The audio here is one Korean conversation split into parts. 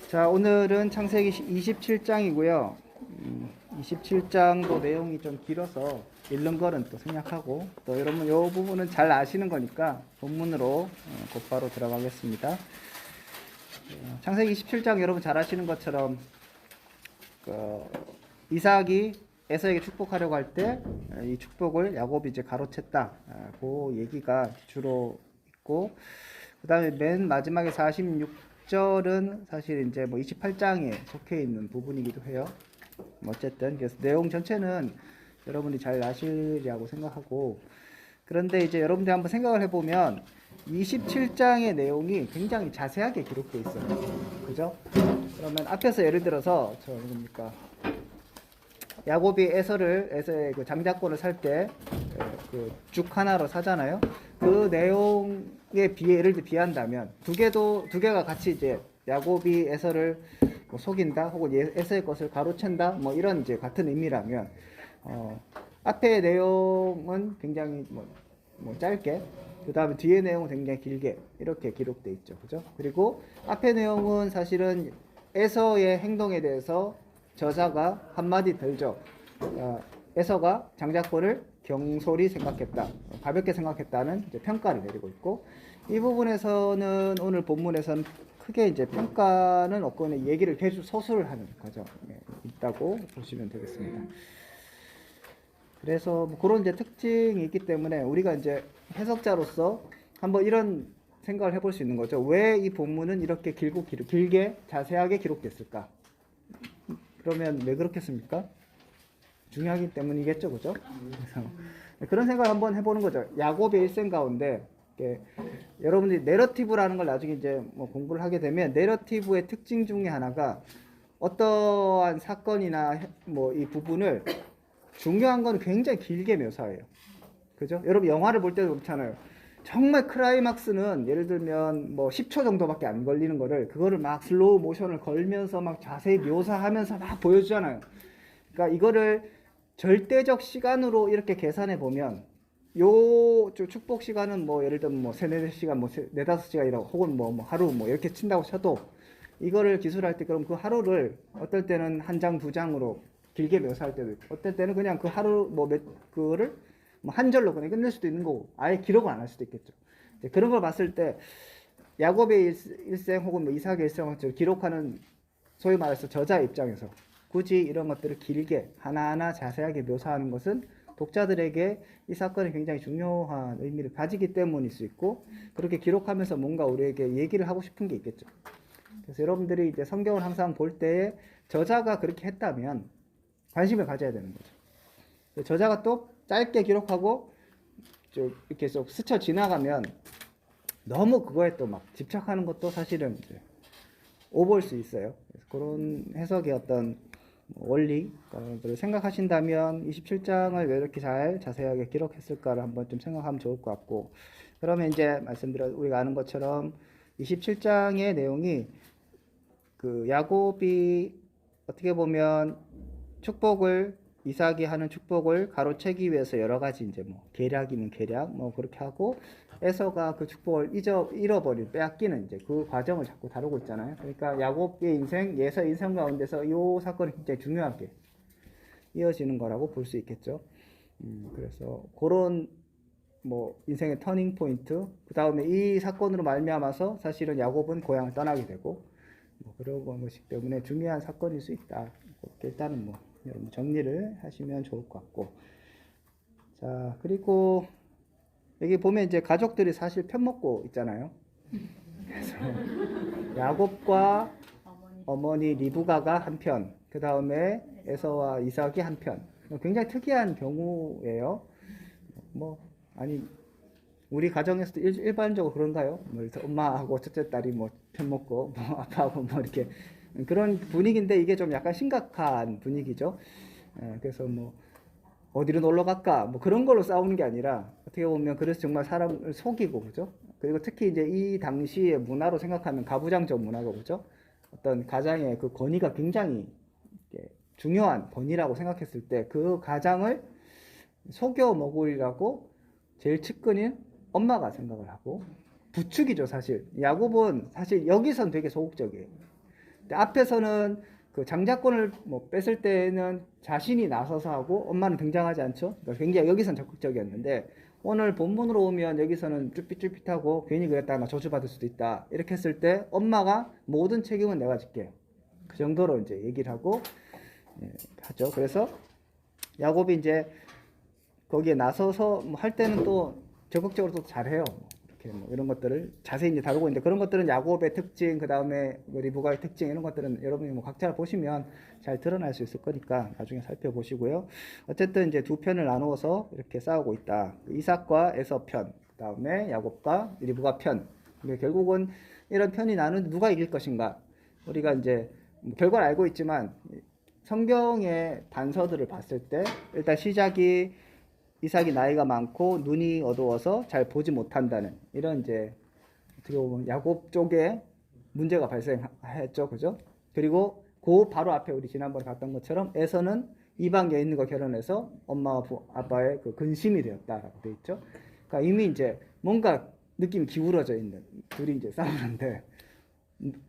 자, 오늘은 창세기 27장이고요. 27장도 내용이 좀 길어서 읽는 거는 또 생략하고, 또 여러분 이 부분은 잘 아시는 거니까 본문으로 곧바로 들어가겠습니다. 창세기 27장 여러분 잘 아시는 것처럼 이삭이 에서에게 축복하려고 할 때 이 축복을 야곱이 이제 가로챘다. 그 얘기가 주로 있고, 그 다음에 맨 마지막에 46절은 사실 이제 뭐 28장에 속해 있는 부분이기도 해요. 어쨌든 그래서 내용 전체는 여러분이 잘 아시리라고 생각하고, 그런데 이제 여러분들이 한번 생각을 해보면 27장의 내용이 굉장히 자세하게 기록되어 있어요. 그죠? 그러면 앞에서 예를 들어서 뭡니까? 야곱이 에서의 그 장자권을 살 때 그 죽 하나로 사잖아요. 그 내용에 예를 들어 비한다면 두 개가 같이 이제 야곱이 에서를 뭐 속인다, 혹은 에서의 것을 가로챈다, 뭐 이런 이제 같은 의미라면 앞의 내용은 굉장히 뭐 짧게, 그 다음에 뒤의 내용은 굉장히 길게 이렇게 기록돼 있죠, 그죠? 그리고 앞의 내용은 사실은 에서의 행동에 대해서 저자가 한마디 덜죠. 에서가 장자권을 경솔히 생각했다, 가볍게 생각했다는 이제 평가를 내리고 있고, 이 부분에서는 오늘 본문에서는 크게 이제 평가는 없고 얘기를 서술을 하는 과정이 있다고 보시면 되겠습니다. 그래서 뭐 그런 이제 특징이 있기 때문에 우리가 이제 해석자로서 한번 이런 생각을 해볼 수 있는 거죠. 왜 이 본문은 이렇게 길게 자세하게 기록됐을까? 그러면 왜 그렇겠습니까? 중요하기 때문이겠죠, 그죠? 그래서 그런 생각을 한번 해보는 거죠. 야곱의 일생 가운데 여러분들이 내러티브라는 걸 나중에 이제 뭐 공부를 하게 되면, 내러티브의 특징 중에 하나가 어떠한 사건이나 뭐 이 부분을 중요한 건 굉장히 길게 묘사해요. 그죠? 여러분 영화를 볼 때도 그렇잖아요. 정말 클라이막스는 예를 들면 뭐 10초 정도밖에 안 걸리는 거를, 그거를 막 슬로우 모션을 걸면서 막 자세히 묘사하면서 막 보여주잖아요. 그러니까 이거를 절대적 시간으로 이렇게 계산해 보면 요 축복 시간은 뭐 예를 들면 뭐 3-4시간, 뭐 4-5시간이라고, 혹은 뭐 하루 뭐 이렇게 친다고 쳐도, 이거를 기술할 때 그럼 그 하루를 어떨 때는 한 장, 두 장으로 길게 묘사할 때도 있고, 어떨 때는 그냥 그 하루 그거를 뭐 한 절로 그냥 끝낼 수도 있는 거고, 아예 기록을 안 할 수도 있겠죠. 그런 걸 봤을 때 야곱의 일생 혹은 뭐 이삭의 일생을 기록하는, 소위 말해서 저자 입장에서 굳이 이런 것들을 길게 하나하나 자세하게 묘사하는 것은 독자들에게 이 사건이 굉장히 중요한 의미를 가지기 때문일 수 있고, 그렇게 기록하면서 뭔가 우리에게 얘기를 하고 싶은 게 있겠죠. 그래서 여러분들이 이제 성경을 항상 볼 때에 저자가 그렇게 했다면 관심을 가져야 되는 거죠. 저자가 또 짧게 기록하고 좀 이렇게 좀 스쳐 지나가면 너무 그거에 또 막 집착하는 것도 사실은 이제 오버일 수 있어요. 그래서 그런 해석의 어떤 원리를 생각하신다면 27장을 왜 이렇게 잘 자세하게 기록했을까를 한번 좀 생각하면 좋을 것 같고, 그러면 이제 우리가 아는 것처럼 27장의 내용이 그 야곱이 어떻게 보면 이삭이 하는 축복을 가로채기 위해서 여러 가지 이제 뭐 계략이면 계략 뭐 그렇게 하고, 에서가 그 축복을 빼앗기는 이제 그 과정을 자꾸 다루고 있잖아요. 그러니까 야곱의 인생, 에서 인생 가운데서 이 사건이 굉장히 중요하게 이어지는 거라고 볼 수 있겠죠. 그래서 그런 뭐 인생의 터닝 포인트, 그 다음에 이 사건으로 말미암아서 사실은 야곱은 고향을 떠나게 되고, 뭐 그런 것이기 때문에 중요한 사건일 수 있다. 일단은 뭐 여러분 정리를 하시면 좋을 것 같고, 자, 그리고 여기 보면 이제 가족들이 사실 편먹고 있잖아요. 그래서 야곱과 어머니 리브가가 한편, 그 다음에 에서와 이삭이 한편. 굉장히 특이한 경우예요. 아니 우리 가정에서도 일반적으로 그런가요? 뭐 엄마하고 첫째 딸이 뭐 편먹고 뭐 아빠하고 뭐 이렇게 그런 분위기인데, 이게 좀 약간 심각한 분위기죠. 그래서 뭐 어디로 놀러 갈까 뭐 그런 걸로 싸우는 게 아니라, 어떻게 보면 그래서 정말 사람을 속이고, 그죠? 그리고 특히 이제 이 당시의 문화로 생각하면 가부장적 문화고, 그죠? 어떤 가장의 그 권위가 굉장히 중요한 권위라고 생각했을 때 그 가장을 속여 먹으리라고 제일 측근인 엄마가 생각을 하고, 부축이죠. 사실 야곱은 사실 여기선 되게 소극적이에요. 근데 앞에서는 그 장자권을 뭐 뺐을 때는 자신이 나서서 하고 엄마는 등장하지 않죠. 그러니까 굉장히 여기선 적극적이었는데 오늘 본문으로 오면 여기서는 쭈삣쭈삣하고 괜히 그랬다가 저주받을 수도 있다. 이렇게 했을 때 엄마가 모든 책임은 내가 질게. 그 정도로 이제 얘기를 하고 하죠. 그래서 야곱이 이제 거기에 나서서 뭐 할 때는 또 적극적으로 또 잘해요. 이렇게 뭐 이런 것들을 자세히 이제 다루고 있는데 그런 것들은 야곱의 특징, 그 다음에 리브가의 특징 이런 것들은 여러분이 뭐 각자 보시면 잘 드러날 수 있을 거니까 나중에 살펴보시고요. 어쨌든 이제 두 편을 나누어서 이렇게 싸우고 있다. 이삭과 에서 편, 그 다음에 야곱과 리브가 편. 근데 결국은 이런 편이 나누는데 누가 이길 것인가? 우리가 이제 결과를 알고 있지만 성경의 단서들을 봤을 때 일단 시작이 이삭이 나이가 많고 눈이 어두워서 잘 보지 못한다는 이런 이제 어떻게 보면 야곱 쪽에 문제가 발생했죠, 그죠? 그리고 그 바로 앞에 우리 지난번에 봤던 것처럼 에서는 이방 여인과 결혼해서 엄마와 아빠의 그 근심이 되었다라고 돼 있죠. 그러니까 이미 이제 뭔가 느낌이 기울어져 있는 둘이 이제 싸우는데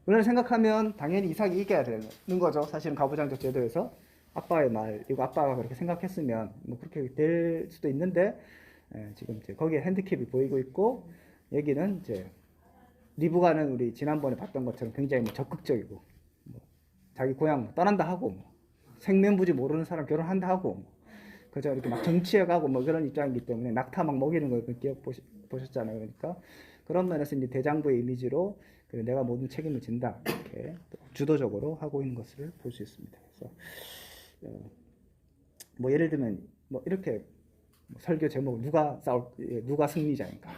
그걸 생각하면 당연히 이삭이 이겨야 되는 거죠. 사실은 가부장적 제도에서. 아빠의 말, 이거 아빠가 그렇게 생각했으면 뭐 그렇게 될 수도 있는데 지금 이제 거기에 핸디캡이 보이고 있고 여기는 이제 리브가는 우리 지난번에 봤던 것처럼 굉장히 뭐 적극적이고 뭐 자기 고향 떠난다 하고 뭐 생면부지 모르는 사람 결혼한다 하고 뭐 그저 이렇게 막 정치해 가고 뭐 그런 입장이기 때문에 낙타 막 먹이는 걸 기억 보셨잖아요. 그러니까 그런 면에서 이제 대장부의 이미지로 내가 모든 책임을 진다 이렇게 주도적으로 하고 있는 것을 볼 수 있습니다. 그래서 뭐 예를 들면 뭐 이렇게 설교 제목 누가 승리자인가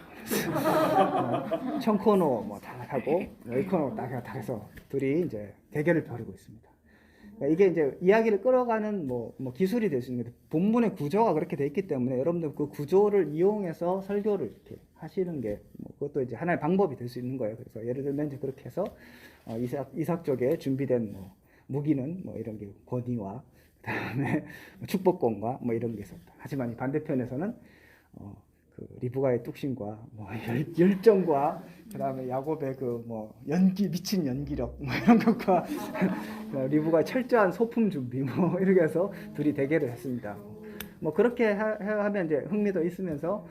청코노 뭐 다 하고 레이코노 딱 해서 둘이 이제 대결을 벌이고 있습니다. 그러니까 이게 이제 이야기를 끌어가는 뭐 기술이 될 수 있는데 본문의 구조가 그렇게 돼 있기 때문에 여러분들 그 구조를 이용해서 설교를 이렇게 하시는 게 뭐 그것도 이제 하나의 방법이 될 수 있는 거예요. 그래서 예를 들면 이제 그렇게 해서 이삭 쪽에 준비된 뭐 무기는 뭐 이런 게 권위와 그다음에 축복권과 뭐 이런 게 있었다. 하지만 이 반대편에서는 그 리브가의 뚝심과 뭐 열정과 그다음에 야곱의 그 뭐 미친 연기력 뭐 이런 것과 리브가의 철저한 소품 준비 뭐 이렇게 해서 둘이 대결을 했습니다. 뭐 그렇게 하면 이제 흥미도 있으면서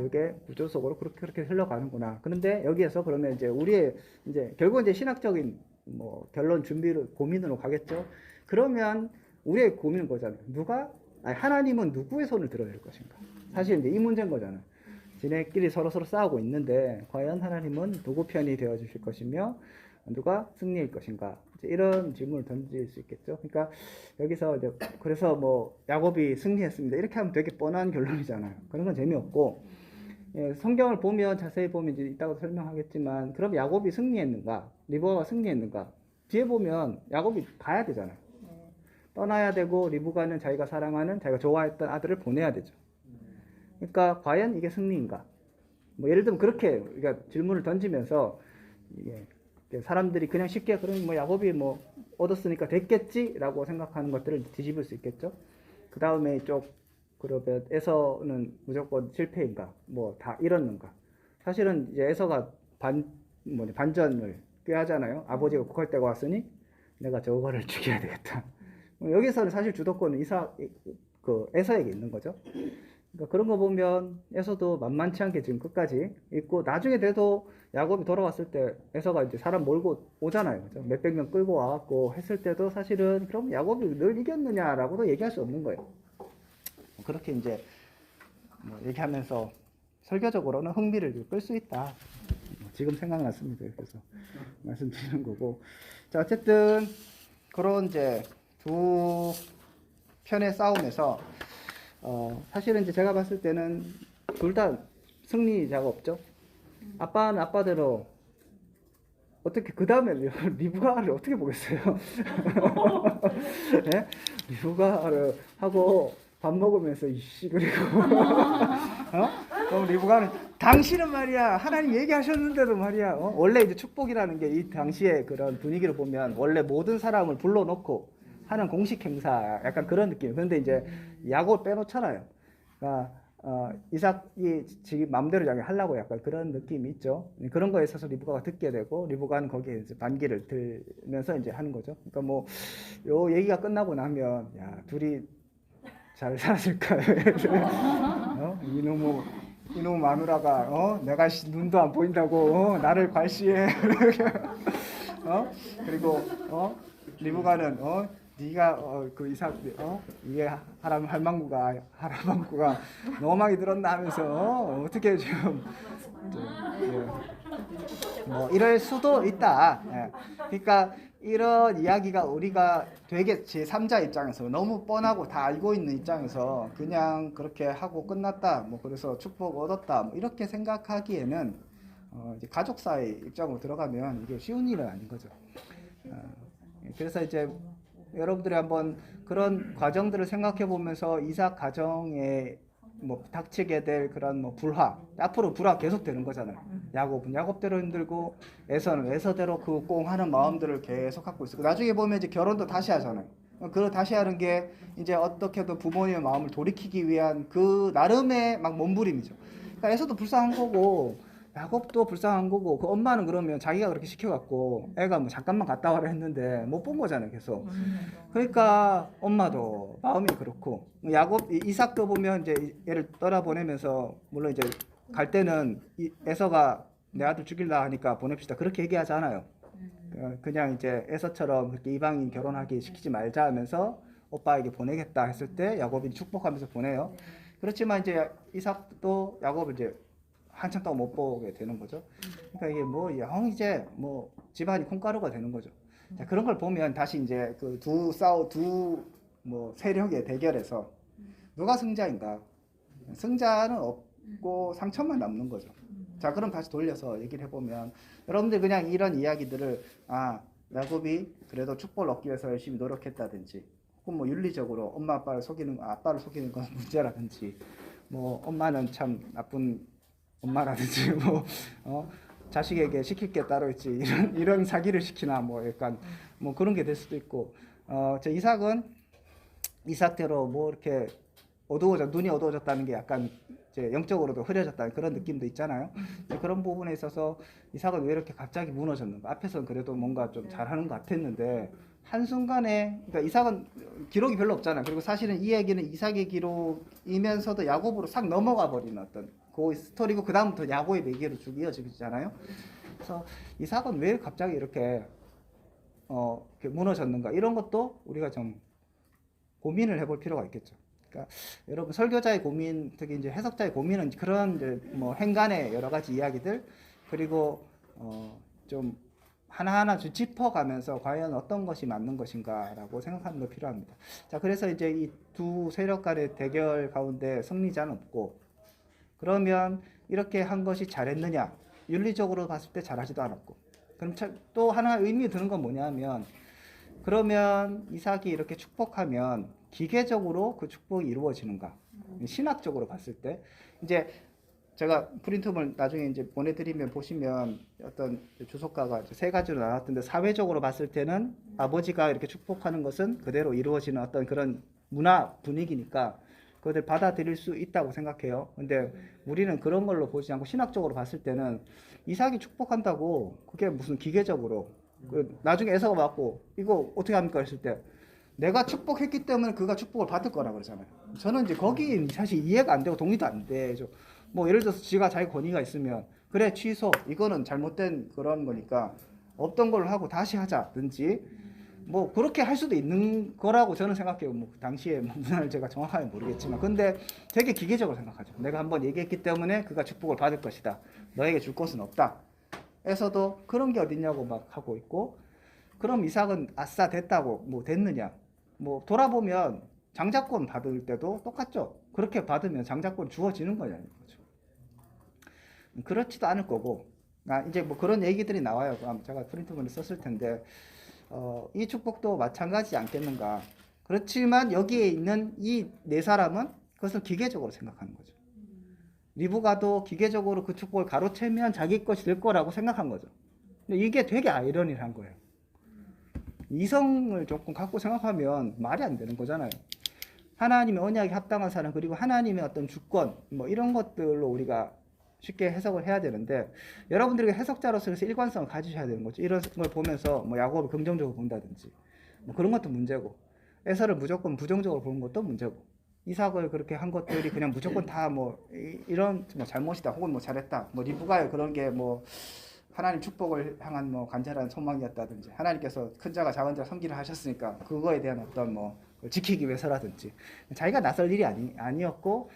이게 구조 속으로 그렇게 흘러가는구나. 그런데 여기에서 그러면 이제 우리의 이제 결국 이제 신학적인 뭐 결론 준비를 고민으로 가겠죠. 그러면 우리의 고민은 거잖아요. 하나님은 누구의 손을 들어야 될 것인가? 사실 이제 이 문제인 거잖아요. 지네끼리 서로 싸우고 있는데 과연 하나님은 누구 편이 되어 주실 것이며 누가 승리일 것인가? 이제 이런 질문을 던질 수 있겠죠. 그러니까 여기서 이제 그래서 뭐 야곱이 승리했습니다. 이렇게 하면 되게 뻔한 결론이잖아요. 그런 건 재미없고 성경을 보면 자세히 보면 이제 이따가 설명하겠지만 그럼 야곱이 승리했는가? 리브가가 승리했는가? 뒤에 보면 야곱이 가야 되잖아요. 떠나야 되고 리브가는 자기가 사랑하는 자기가 좋아했던 아들을 보내야 되죠. 그러니까 과연 이게 승리인가? 뭐 예를 들면 그렇게 우리가 질문을 던지면서 이게 사람들이 그냥 쉽게 그럼 뭐 야곱이 뭐 얻었으니까 됐겠지라고 생각하는 것들을 뒤집을 수 있겠죠. 그 다음에 이쪽 그룹에 에서는 무조건 실패인가? 뭐 다 잃었는가? 사실은 이제 에서가 반전을 꾀하잖아요. 아버지가 국할 때가 왔으니 내가 저거를 죽여야 되겠다. 여기서는 사실 주도권은 에서에게 있는 거죠. 그러니까 그런 거 보면 에서도 만만치 않게 지금 끝까지 있고 나중에 돼도 야곱이 돌아왔을 때 에서가 이제 사람 몰고 오잖아요. 그죠? 몇백 명 끌고 와갖고 했을 때도 사실은 그럼 야곱이 늘 이겼느냐라고도 얘기할 수 없는 거예요. 그렇게 이제 뭐 얘기하면서 설교적으로는 흥미를 끌 수 있다. 지금 생각났습니다. 그래서 말씀드리는 거고. 자, 어쨌든 그런 이제 두 편의 싸움에서 사실은 이제 제가 봤을 때는 둘 다 승리자가 없죠. 아빠는 아빠대로 어떻게 그 다음에 리브가를 어떻게 보겠어요? 네? 리브가를 하고 밥 먹으면서 이씨 그리고 그럼 리브가는 당신은 말이야 하나님 얘기하셨는데도 말이야 원래 이제 축복이라는 게 이 당시의 그런 분위기를 보면 원래 모든 사람을 불러놓고 하는 공식 행사 약간 그런 느낌. 그런데 이제 야곱을 빼놓잖아요. 그러니까 이삭이 지금 마음대로 자기 하려고 약간 그런 느낌이 있죠. 그런 거에 있어서 리브가가 듣게 되고 리브가는 거기에 이제 반기를 들면서 이제 하는 거죠. 그러니까 뭐 요 얘기가 끝나고 나면 야 둘이 잘 살았을까요? 이놈 마누라가 내가 눈도 안 보인다고 나를 괄시해. 그리고 리브가는 네가 그 이삭 이게 할망구가 너무 많이 들었나 하면서 어떻게 좀 뭐 이럴 수도 있다. 예. 그러니까 이런 이야기가 우리가 되게 제3자 입장에서 너무 뻔하고 다 알고 있는 입장에서 그냥 그렇게 하고 끝났다. 뭐 그래서 축복 얻었다. 뭐 이렇게 생각하기에는 이제 가족사의 입장으로 들어가면 이게 쉬운 일은 아닌 거죠. 그래서 이제 여러분들이 한번 그런 과정들을 생각해 보면서 이삭 가정에 뭐 닥치게 될 그런 뭐 불화, 앞으로 불화 계속 되는 거잖아요. 야곱은 야곱대로 힘들고 에서는 에서대로 그 꽁하는 마음들을 계속 갖고 있고 나중에 보면 이제 결혼도 다시 하잖아요. 그 다시 하는 게 이제 어떻게든 부모님의 마음을 돌이키기 위한 그 나름의 막 몸부림이죠. 그러니까 에서도 불쌍한 거고 야곱도 불쌍한 거고 그 엄마는 그러면 자기가 그렇게 시켜갖고 애가 뭐 잠깐만 갔다 와라 했는데 못 본 거잖아요 계속. 그러니까 엄마도 마음이 그렇고 야곱 이삭도 보면 이제 얘를 떠나보내면서 물론 이제 갈 때는 에서가 내 아들 죽일라 하니까 보냅시다 그렇게 얘기하지 않아요. 그냥 이제 에서처럼 그렇게 이방인 결혼하기 시키지 말자 하면서 오빠에게 보내겠다 했을 때 야곱이 축복하면서 보내요. 그렇지만 이제 이삭도 야곱을 이제 한참 동안 못 보게 되는 거죠. 그러니까 이게 뭐 영 이제 뭐 집안이 콩가루가 되는 거죠. 자, 그런 걸 보면 다시 이제 그 두 뭐 세력의 대결에서 누가 승자인가? 승자는 없고 상처만 남는 거죠. 자, 그럼 다시 돌려서 얘기를 해보면 여러분들 그냥 이런 이야기들을 야곱이 그래도 축복을 얻기 위해서 열심히 노력했다든지 혹은 뭐 윤리적으로 엄마 아빠를 속이는 건 문제라든지 뭐 엄마는 참 나쁜 엄마라든지 뭐 자식에게 시킬 게 따로 있지 이런 사기를 시키나 뭐 약간 뭐 그런 게 될 수도 있고 제 이삭대로 뭐 이렇게 눈이 어두워졌다는 게 약간 이제 영적으로도 흐려졌다는 그런 느낌도 있잖아요. 그런 부분에 있어서 이삭은 왜 이렇게 갑자기 무너졌는가? 앞에서는 그래도 뭔가 좀 잘하는 것 같았는데 한순간에 그러니까 이삭은 기록이 별로 없잖아요. 그리고 사실은 이 얘기는 이삭의 기록이면서도 야곱으로 싹 넘어가 버리는 어떤 그 스토리고 그 다음부터 야곱의 매개로 쭉 이어지잖아요. 그래서 이삭은 왜 갑자기 이렇게 무너졌는가? 이런 것도 우리가 좀 고민을 해볼 필요가 있겠죠. 그러니까 여러분 설교자의 고민, 특히 이제 해석자의 고민은 그런 이제 뭐 행간의 여러 가지 이야기들 그리고 좀 하나하나 좀 짚어가면서 과연 어떤 것이 맞는 것인가라고 생각하는 게 필요합니다. 자, 그래서 이제 이 두 세력 간의 대결 가운데 승리자는 없고 그러면 이렇게 한 것이 잘했느냐? 윤리적으로 봤을 때 잘하지도 않았고 그럼 또 하나 의미 드는 건 뭐냐면 그러면 이삭이 이렇게 축복하면 기계적으로 그 축복이 이루어지는가? 신학적으로 봤을 때 이제 제가 프린트물 나중에 이제 보내드리면 보시면 어떤 주석가가 세 가지로 나눴던데 사회적으로 봤을 때는 아버지가 이렇게 축복하는 것은 그대로 이루어지는 어떤 그런 문화 분위기니까 그것을 받아들일 수 있다고 생각해요. 근데 우리는 그런 걸로 보지 않고 신학적으로 봤을 때는 이삭이 축복한다고 그게 무슨 기계적으로 나중에 에서가 맞고 이거 어떻게 합니까 했을 때 내가 축복했기 때문에 그가 축복을 받을 거라 그러잖아요. 저는 이제 거기 사실 이해가 안 되고 동의도 안 되죠. 뭐 예를 들어서 지가 자기 권위가 있으면 그래 취소 이거는 잘못된 그런 거니까 없던 걸로 하고 다시 하자든지 뭐 그렇게 할 수도 있는 거라고 저는 생각해요. 뭐 당시에 문화를 제가 정확하게 모르겠지만 근데 되게 기계적으로 생각하죠. 내가 한번 얘기했기 때문에 그가 축복을 받을 것이다. 너에게 줄 것은 없다. 에서도 그런 게 어딨냐고 막 하고 있고 그럼 이삭은 아싸 됐다고 뭐 됐느냐 뭐 돌아보면 장자권 받을 때도 똑같죠. 그렇게 받으면 장자권 주어지는 거냐는 거죠. 그렇지도 않을 거고 이제 뭐 그런 얘기들이 나와요. 제가 프린트문에 썼을 텐데 이 축복도 마찬가지지 않겠는가. 그렇지만 여기에 있는 이 네 사람은 그것을 기계적으로 생각하는 거죠. 리브가도 기계적으로 그 축복을 가로채면 자기 것이 될 거라고 생각한 거죠. 근데 이게 되게 아이러니한 거예요. 이성을 조금 갖고 생각하면 말이 안 되는 거잖아요. 하나님의 언약에 합당한 사람 그리고 하나님의 어떤 주권 뭐 이런 것들로 우리가 쉽게 해석을 해야 되는데 여러분들이 해석자로서 그래서 일관성을 가지셔야 되는 거죠. 이런 걸 보면서 뭐 야곱을 긍정적으로 본다든지 뭐 그런 것도 문제고 에서를 무조건 부정적으로 보는 것도 문제고 이삭을 그렇게 한 것들이 그냥 무조건 다 뭐 이런 뭐 잘못이다 혹은 뭐 잘했다 뭐 리브가의 그런 게 뭐 하나님 축복을 향한 뭐 간절한 소망이었다든지 하나님께서 큰 자가 작은 자 섬기를 하셨으니까 그거에 대한 어떤 뭐 지키기 위해서라든지 자기가 나설 일이 아니었고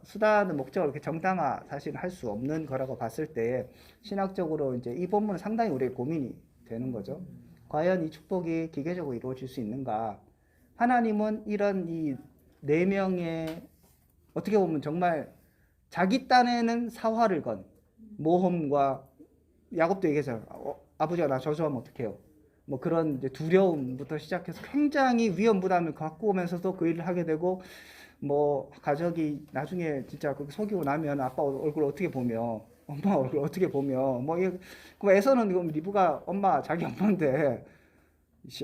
수단의 목적을 이렇게 정당화 사실 할 수 없는 거라고 봤을 때 신학적으로 이제 이 본문은 상당히 우리의 고민이 되는 거죠. 과연 이 축복이 기계적으로 이루어질 수 있는가? 하나님은 이런 이 네 명의 어떻게 보면 정말 자기 딴에는 사활을 건 모험과 야곱도 얘기했잖아요. 아버지가 나 저주하면 어떡해요? 뭐 그런 이제 두려움부터 시작해서 굉장히 위험 부담을 갖고 오면서도 그 일을 하게 되고 뭐 가족이 나중에 진짜 그렇게 속이고 나면 아빠 얼굴 어떻게 보며 엄마 얼굴 어떻게 보며 뭐 에서는 이거 리브가 엄마 자기 엄마인데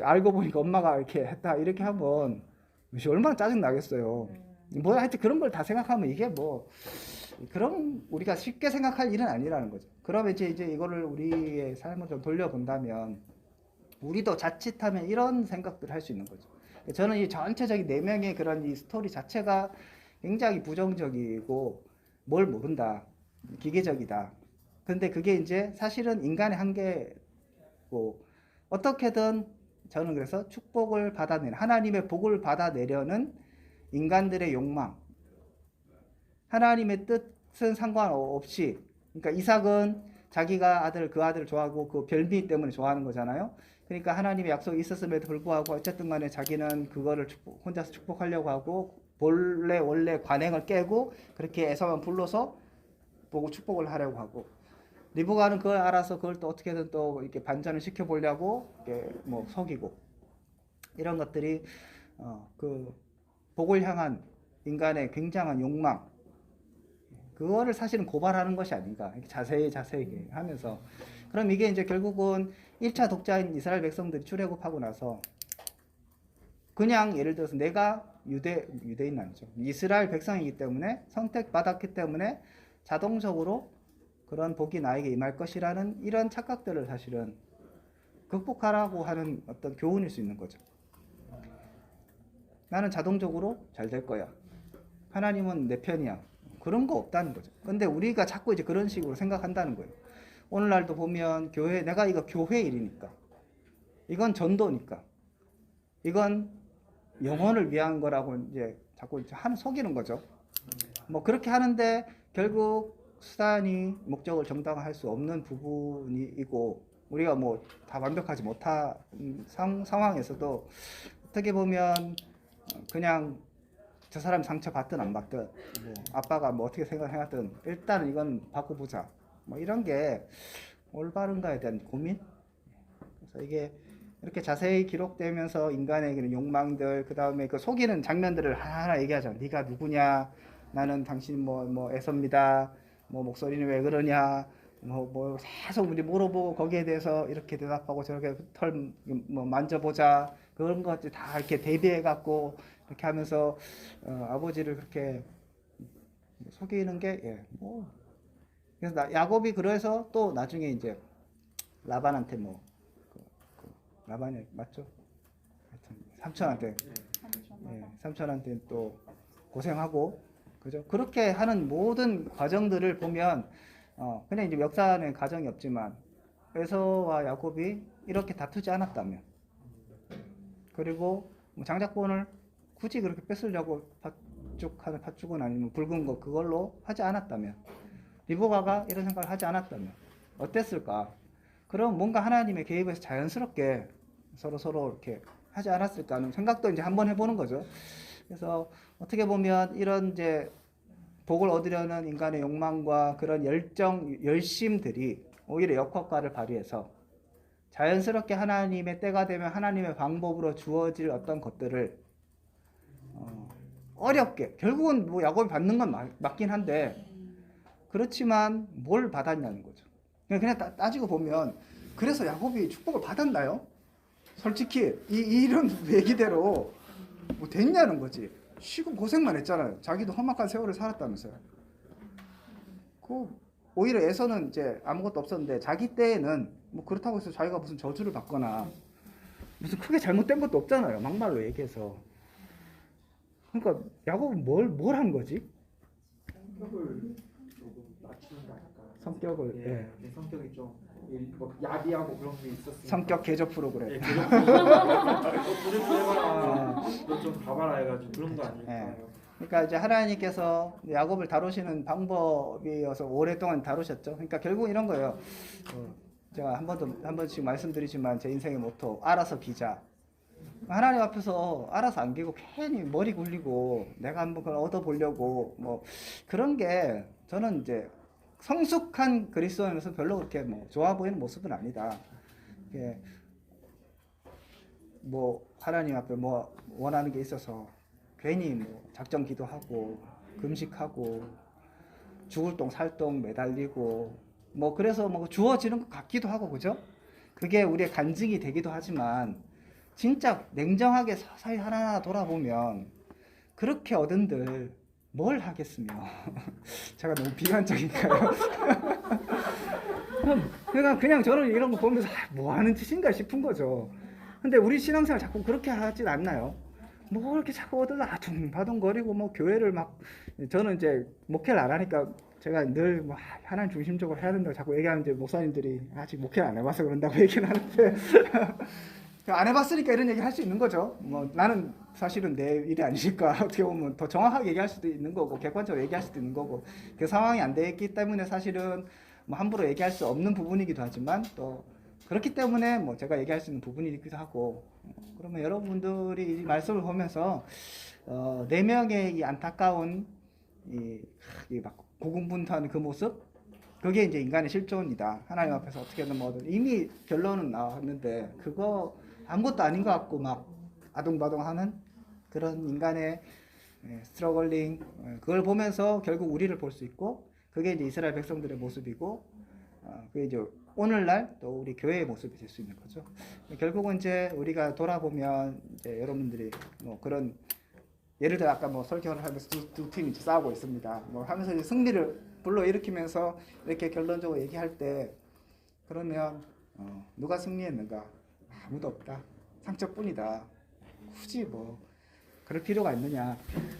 알고 보니까 엄마가 이렇게 했다 이렇게 하면 얼마나 짜증 나겠어요. 뭐 하여튼 그런 걸 다 생각하면 이게 뭐 그럼 우리가 쉽게 생각할 일은 아니라는 거죠. 그러면 이제 이거를 우리의 삶을 좀 돌려본다면 우리도 자칫하면 이런 생각들을 할 수 있는 거죠. 저는 이 전체적인 네 명의 그런 이 스토리 자체가 굉장히 부정적이고 뭘 모른다, 기계적이다. 근데 그게 이제 사실은 인간의 한계고 어떻게든 저는 그래서 축복을 받아내는 하나님의 복을 받아내려는 인간들의 욕망, 하나님의 뜻은 상관없이 그러니까 이삭은 자기가 그 아들을 좋아하고 그 별미 때문에 좋아하는 거잖아요. 그러니까 하나님의 약속이 있었음에도 불구하고 어쨌든 간에 자기는 그거를 혼자서 축복하려고 하고 원래 관행을 깨고 그렇게 에서만 불러서 보고 축복을 하려고 하고 리브가는 그걸 알아서 그걸 또 어떻게든 또 이렇게 반전을 시켜보려고 이렇게 뭐 속이고 이런 것들이 그 복을 향한 인간의 굉장한 욕망 그거를 사실은 고발하는 것이 아닌가 자세히 하면서 그럼 이게 이제 결국은 1차 독자인 이스라엘 백성들이 출애굽하고 나서 그냥 예를 들어서 내가 유대인 아니죠 이스라엘 백성이기 때문에 선택받았기 때문에 자동적으로 그런 복이 나에게 임할 것이라는 이런 착각들을 사실은 극복하라고 하는 어떤 교훈일 수 있는 거죠. 나는 자동적으로 잘 될 거야. 하나님은 내 편이야. 그런 거 없다는 거죠. 근데 우리가 자꾸 이제 그런 식으로 생각한다는 거예요. 오늘날도 보면 내가 이거 교회 일이니까. 이건 전도니까. 이건 영혼을 위한 거라고 이제 자꾸 속이는 거죠. 뭐 그렇게 하는데 결국 수단이 목적을 정당화할 수 없는 부분이고 우리가 뭐 다 완벽하지 못한 상황에서도 어떻게 보면 그냥 저 사람 상처 받든 안 받든 뭐 아빠가 뭐 어떻게 생각해왔든 일단은 이건 바꿔보자 뭐 이런 게 올바른가에 대한 고민. 그래서 이게 이렇게 자세히 기록되면서 인간의 그런 욕망들 그 다음에 그 속이는 장면들을 하나하나 얘기하잖아. 네가 누구냐? 나는 당신 뭐 애섭니다. 뭐 목소리는 왜 그러냐? 뭐 계속 우리 물어보고 거기에 대해서 이렇게 대답하고 저렇게 털 뭐 만져보자. 그런 것들 다 이렇게 대비해 갖고 이렇게 하면서 아버지를 그렇게 속이는 게 뭐 그래서 야곱이 그래서 또 나중에 이제 라반한테 뭐 라반이 맞죠? 하여튼 삼촌한테 삼촌한테 또 고생하고 그죠? 그렇게 하는 모든 과정들을 보면 그냥 이제 역사는 가정이 없지만 에서와 야곱이 이렇게 다투지 않았다면 그리고 뭐 장자권을 굳이 그렇게 뺏으려고 팥죽은 아니면 붉은 거 그걸로 하지 않았다면 리브가가 이런 생각을 하지 않았다면 어땠을까? 그럼 뭔가 하나님의 개입에서 자연스럽게 서로 이렇게 하지 않았을까 하는 생각도 이제 한번 해보는 거죠. 그래서 어떻게 보면 이런 이제 복을 얻으려는 인간의 욕망과 그런 열심들이 오히려 역효과를 발휘해서 자연스럽게 하나님의 때가 되면 하나님의 방법으로 주어질 어떤 것들을 어렵게 결국은 뭐 야곱이 받는 건 맞긴 한데 그렇지만 뭘 받았냐는 거죠. 그냥 따지고 보면 그래서 야곱이 축복을 받았나요? 솔직히 이런 얘기대로 뭐 됐냐는 거지. 쉬고 고생만 했잖아요. 자기도 험악한 세월을 살았다면서요. 그 오히려 에서는 이제 아무것도 없었는데 자기 때에는 뭐 그렇다고 해서 자기가 무슨 저주를 받거나 무슨 크게 잘못된 것도 없잖아요. 막말로 얘기해서. 그러니까 야곱은 뭘 한 거지? 성격을 조금 낮추는 거 아닐까요? 성격을 예, 내 성격이 좀 뭐 야비하고 그런 게 있었으니까. 성격 개조 프로그램. 예, 계속 노래 좀 해봐라. 너 좀 봐봐라 해가지고 그런 거 아닐까요? 그러니까 이제 하나님께서 야곱을 다루시는 방법이어서 오랫동안 다루셨죠. 그러니까 결국 이런 거예요. 제가 한 번씩 말씀드리지만 제 인생의 모토 알아서 기자. 하나님 앞에서 알아서 안 기고 괜히 머리 굴리고 내가 한번 그걸 얻어보려고 뭐 그런 게 저는 이제 성숙한 그리스도인으로서 별로 그렇게 뭐 좋아 보이는 모습은 아니다. 이게 뭐 하나님 앞에 뭐 원하는 게 있어서 괜히 뭐 작정 기도하고 금식하고 죽을 똥 살 똥 매달리고 뭐 그래서 뭐 주어지는 것 같기도 하고 그죠? 그게 우리의 간증이 되기도 하지만 진짜 냉정하게 서서히 하나하나 돌아보면 그렇게 얻은들 뭘 하겠으며 제가 너무 비관적인가요? 그냥 저는 이런 거 보면서 뭐 하는 짓인가 싶은 거죠. 근데 우리 신앙생활 자꾸 그렇게 하진 않나요? 뭐 이렇게 자꾸 얻어서 아둥바둥거리고 뭐 교회를 막 저는 이제 목회를 안 하니까 제가 늘 뭐 하나님 중심적으로 해야 된다고 자꾸 얘기하는데 목사님들이 아직 목회를 안 해봐서 그런다고 얘기는 하는데 안 해봤으니까 이런 얘기 할 수 있는 거죠. 뭐 나는 사실은 내 일이 아니니까 어떻게 보면 더 정확하게 얘기할 수도 있는 거고 객관적으로 얘기할 수도 있는 거고 그 상황이 안 됐기 때문에 사실은 뭐 함부로 얘기할 수 없는 부분이기도 하지만 또 그렇기 때문에 뭐 제가 얘기할 수 있는 부분이기도 하고 그러면 여러분들이 이 말씀을 보면서 네 명의 이 안타까운 이 막 고군분투하는 그 모습 그게 이제 인간의 실존이다. 하나님 앞에서 어떻게든 뭐든 이미 결론은 나왔는데 그거 아무것도 아닌 것 같고 막 아둥바둥하는 그런 인간의 스트러글링 그걸 보면서 결국 우리를 볼 수 있고 그게 이제 이스라엘 백성들의 모습이고 그게 이제 오늘날 또 우리 교회의 모습이 될 수 있는 거죠. 결국은 이제 우리가 돌아보면 이제 여러분들이 뭐 그런 예를 들어 아까 뭐 설교를 하면서 두 팀이 이제 싸우고 있습니다. 뭐 하면서 이제 승리를 불러일으키면서 이렇게 결론적으로 얘기할 때 그러면 누가 승리했는가? 아무도 없다. 상처뿐이다. 굳이 뭐 그럴 필요가 있느냐?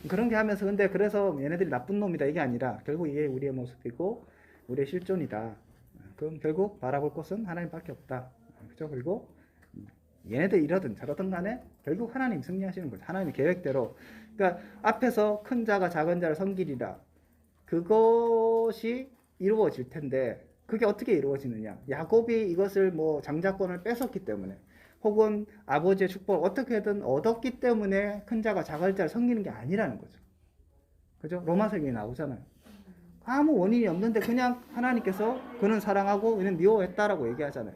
그런 게 하면서 근데 그래서 얘네들이 나쁜 놈이다 이게 아니라 결국 이게 우리의 모습이고 우리의 실존이다. 그럼 결국 바라볼 곳은 하나님밖에 없다. 그죠? 그리고 얘네들 이러든 저러든 간에 결국 하나님 승리하시는 거죠. 하나님의 계획대로. 그러니까 앞에서 큰 자가 작은 자를 섬기리라. 그것이 이루어질 텐데 그게 어떻게 이루어지느냐? 야곱이 이것을 뭐 장자권을 뺏었기 때문에 혹은 아버지의 축복을 어떻게든 얻었기 때문에 큰 자가 작은 자를 섬기는 게 아니라는 거죠. 그죠? 로마서에 나오잖아요. 아무 원인이 없는데 그냥 하나님께서 그는 사랑하고 그는 미워했다라고 얘기하잖아요.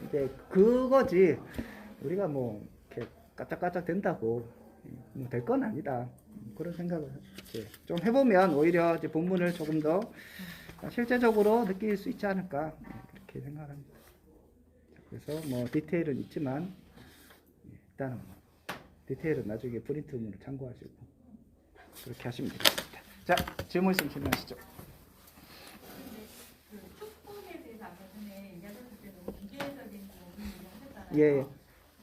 이제 그거지 우리가 뭐 이렇게 까짝까짝 된다고 뭐 될 건 아니다. 그런 생각을 이제 좀 해보면 오히려 이제 본문을 조금 더 실제적으로 느낄 수 있지 않을까 그렇게 생각합니다. 그래서 뭐 디테일은 있지만 일단은 뭐 디테일은 나중에 프린트문을 참고하시고 그렇게 하시면 되겠습니다. 자, 질문 있으면 질문하시죠. 그 축복에 대해서 아까 전에 얘기하셨을 때 너무 기계적인 부분을 하셨잖아요. 예.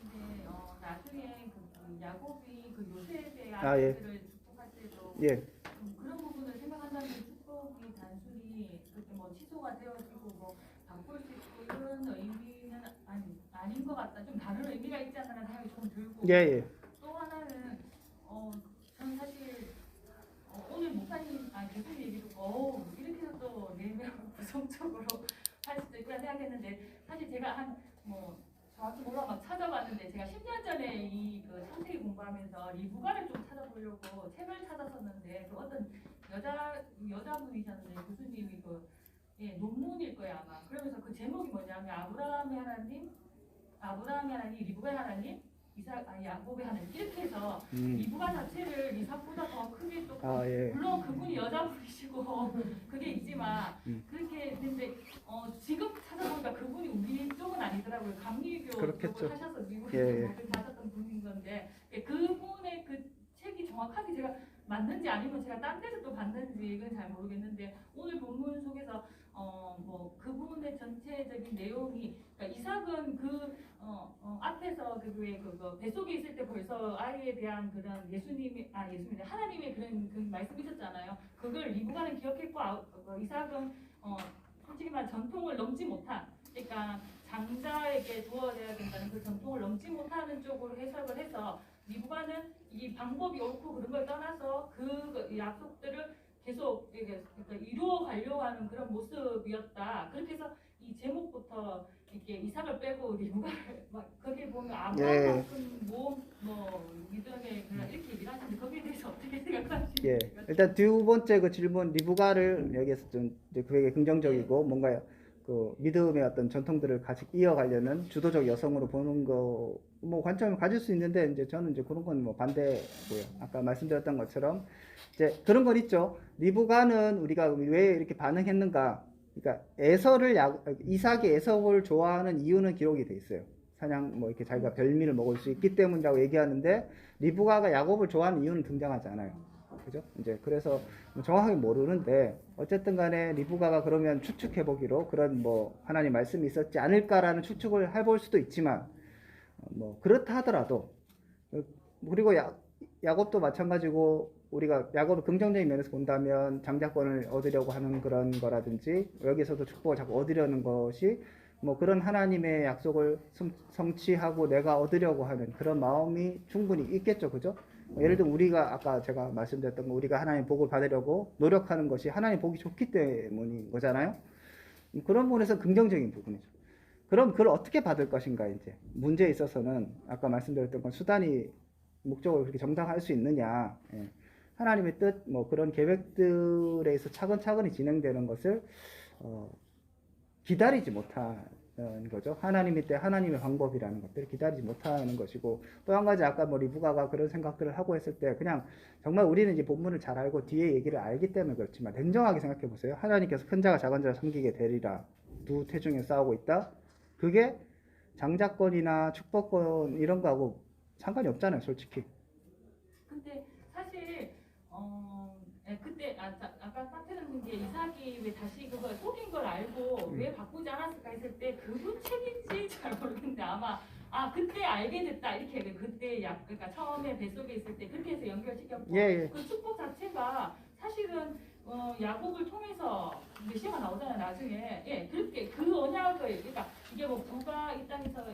근데 나중에 그 야곱이 그 요셉의 아, 예. 아들을 축복할 때도 예. 그런 부분을 생각한다면 축복이 단순히 그렇게 뭐 취소가 되어지고 뭐 바꿀 수 있고 이런 의미는 아닌 것 같다. 좀 다른 의미가 있지 않나 생각이 좀 들고. 예. 또 하나는 저는 사실 오늘 목사님 교수님 얘기 듣고 이렇게 해서 또 내면 부정적으로 할 수도 있구나 생각했는데 사실 제가 한 정확히 몰라 막 찾아봤는데 제가 10년 전에 그 창세기 공부하면서 리브가를 좀 찾아보려고 책을 찾았었는데 그 어떤 여자분이셨는데 교수님이 논문일 거예요 아마. 그러면서 그 제목이 뭐냐면 아브라함의 하나님, 리브가의 하나님, 야곱의 하나님 이렇게 해서 리브가 자체를 이삭보다 더 크게 또 예. 물론 그분이 여자분이시고 그게 있지만 그렇게 했는데 지금 찾아보니까 그분이 우리 쪽은 아니더라고요. 감리교 그렇겠죠. 쪽을 하셔서 미국에서 예. 하셨던 분인 건데 그분에 맞는지 아니면 제가 딴 데서 또 봤는지 이건 잘 모르겠는데 오늘 본문 속에서 뭐 그 부분의 전체적인 내용이 그러니까 이삭은 앞에서 그거 뱃속에 있을 때 벌써 아이에 대한 그런 예수님이 하나님의 그런 그 말씀이 있었잖아요. 그걸 리브가는 기억했고 이삭은 솔직히 말 전통을 넘지 못한 그러니까 장자에게 주어져야 된다는 그 전통을 넘지 못하는 쪽으로 해석을 해서 리브가는 이 방법이 옳고 그런 걸 떠나서 그 약속들을 계속 그러니까 이루어 가려고 하는 그런 모습이었다. 그렇게 해서 이 제목부터 이렇게 이삭을 빼고 리브가를 막 거기에 보면 아브라함만큼 뭐 믿음의 그런 이렇게 얘기를 하시는데 거기에 대해서 어떻게 생각하시는지. 예. 일단 두 번째 그 질문 리브가를 여기에서 좀 이제 그게 긍정적이고 뭔가 그 믿음의 어떤 전통들을 같이 이어가려는 주도적 여성으로 보는 거 뭐 관점을 가질 수 있는데 이제 저는 이제 그런 건 뭐 반대고요. 아까 말씀드렸던 것처럼 이제 그런 건 있죠. 리브가는 우리가 왜 이렇게 반응했는가? 그러니까 이삭이 에서를 좋아하는 이유는 기록이 돼 있어요. 사냥 뭐 이렇게 자기가 별미를 먹을 수 있기 때문이라고 얘기하는데 리브가가 야곱을 좋아하는 이유는 등장하지 않아요. 그죠? 이제 그래서 정확하게 모르는데 어쨌든 간에 리브가가 그러면 추측해 보기로 그런 뭐 하나님 말씀이 있었지 않을까라는 추측을 해볼 수도 있지만 뭐 그렇다 하더라도 그리고 야곱도 마찬가지고 우리가 야곱을 긍정적인 면에서 본다면 장자권을 얻으려고 하는 그런 거라든지 여기서도 축복을 자꾸 얻으려는 것이 뭐 그런 하나님의 약속을 성취하고 내가 얻으려고 하는 그런 마음이 충분히 있겠죠. 그죠? 예를 들면 우리가 아까 제가 말씀드렸던 거 우리가 하나님 복을 받으려고 노력하는 것이 하나님 복이 좋기 때문인 거잖아요. 그런 부분에서 긍정적인 부분이죠. 그럼 그걸 어떻게 받을 것인가 이제 문제에 있어서는 아까 말씀드렸던 건 수단이 목적을 그렇게 정당할 수 있느냐. 예. 하나님의 뜻 뭐 그런 계획들에 의해서 차근차근히 진행되는 것을 기다리지 못하는 거죠. 하나님의 때 하나님의 방법이라는 것들을 기다리지 못하는 것이고 또 한 가지 아까 뭐 리브가가 그런 생각들을 하고 했을 때 그냥 정말 우리는 이제 본문을 잘 알고 뒤에 얘기를 알기 때문에 그렇지만 냉정하게 생각해 보세요. 하나님께서 큰 자가 작은 자를 섬기게 되리라. 두 태중에 싸우고 있다. 그게 장자권이나 축복권 이런 거하고 상관이 없잖아요, 솔직히. 근데 사실 그때 아까 파트너님 게 이삭이 왜 다시 그걸 속인 걸 알고 왜 바꾸지 않았을까 했을 때 그분 책인지 잘 모르겠는데 아마 그때 알게 됐다 이렇게 그때 그러니까 처음에 뱃속에 있을 때 그렇게 해서 연결시켰고 예. 그 축복 자체가 사실은 야곱을 통해서 메시아가 나오잖아요 나중에. 예, 그렇게 그 언약을 그러니까 이게 뭐 부가 이 땅에서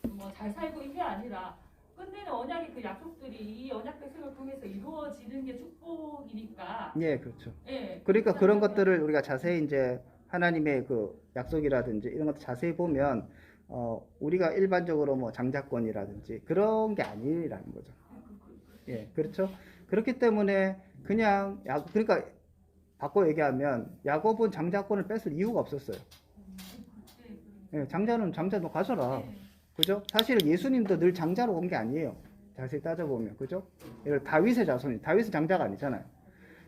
뭐 잘 살고 이게 아니라 끝내는 언약의 그 약속들이 이 언약 백성을 통해서 이루어지는 게 축복이니까. 예, 그렇죠. 예. 그러니까 그런 것들을 우리가 자세히 이제 하나님의 그 약속이라든지 이런 것들 자세히 보면 우리가 일반적으로 뭐 장자권이라든지 그런 게 아니라는 거죠. 예, 그렇죠. 그렇기 때문에 그냥 그러니까 바꿔 얘기하면 야곱은 장자권을 뺏을 이유가 없었어요. 예, 장자 너 가져라. 그죠? 사실은 예수님도 늘 장자로 온 게 아니에요. 자세히 따져보면. 그죠? 다윗의 자손이, 다윗은 장자가 아니잖아요.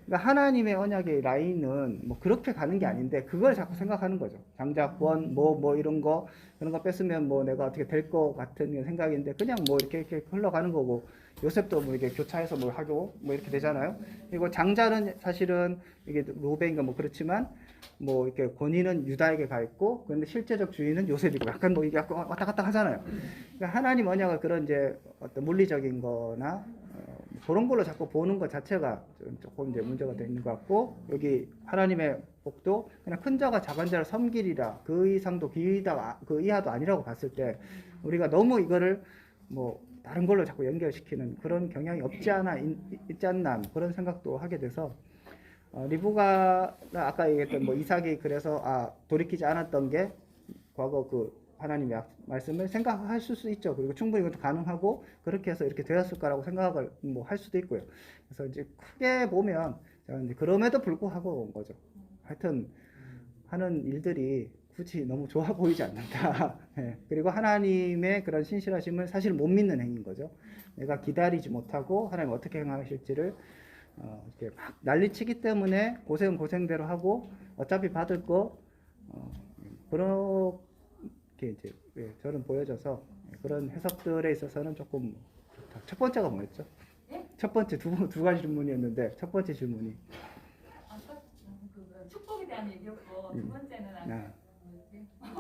그러니까 하나님의 언약의 라인은 뭐 그렇게 가는 게 아닌데 그걸 자꾸 생각하는 거죠. 장자권, 뭐 이런 거, 그런 거 뺐으면 뭐 내가 어떻게 될 것 같은 생각인데 그냥 뭐 이렇게 흘러가는 거고 요셉도 뭐 이렇게 교차해서 뭘 하고 뭐 이렇게 되잖아요. 그리고 장자는 사실은 이게 로벤인가 뭐 그렇지만 뭐 이렇게 권위는 유다에게 가 있고 그런데 실제적 주인은 요셉이고 약간 뭐 이게 약간 왔다 갔다 하잖아요. 그러니까 하나님 언약을 그런 이제 어떤 물리적인 거나 그런 걸로 자꾸 보는 것 자체가 조금 이제 문제가 되는 것 같고 여기 하나님의 복도 그냥 큰 자가 작은 자를 섬기리라 그 이상도 그 이하도 아니라고 봤을 때 우리가 너무 이거를 뭐 다른 걸로 자꾸 연결시키는 그런 경향이 없지 않아 있지 않나 그런 생각도 하게 돼서 리브가 아까 얘기했던 뭐 이삭이 그래서 돌이키지 않았던 게 과거 그 하나님의 말씀을 생각할 수 있죠. 그리고 충분히 그것도 가능하고 그렇게 해서 이렇게 되었을 거라고 생각을 뭐 할 수도 있고요. 그래서 이제 크게 보면 이제 그럼에도 불구하고 온 거죠. 하여튼 하는 일들이 굳이 너무 좋아 보이지 않는다. 네. 그리고 하나님의 그런 신실하심을 사실 못 믿는 행위인 거죠. 내가 기다리지 못하고 하나님 어떻게 행하실지를 이렇게 막 난리치기 때문에 고생은 고생대로 하고 어차피 받을 거 그렇게 이제 저는 보여져서 그런 해석들에 있어서는 조금 첫 번째가 뭐였죠? 네? 첫 번째 두 가지 질문이었는데 첫 번째 질문이 아까 그 축복에 대한 얘기였고 두 번째는 아. 두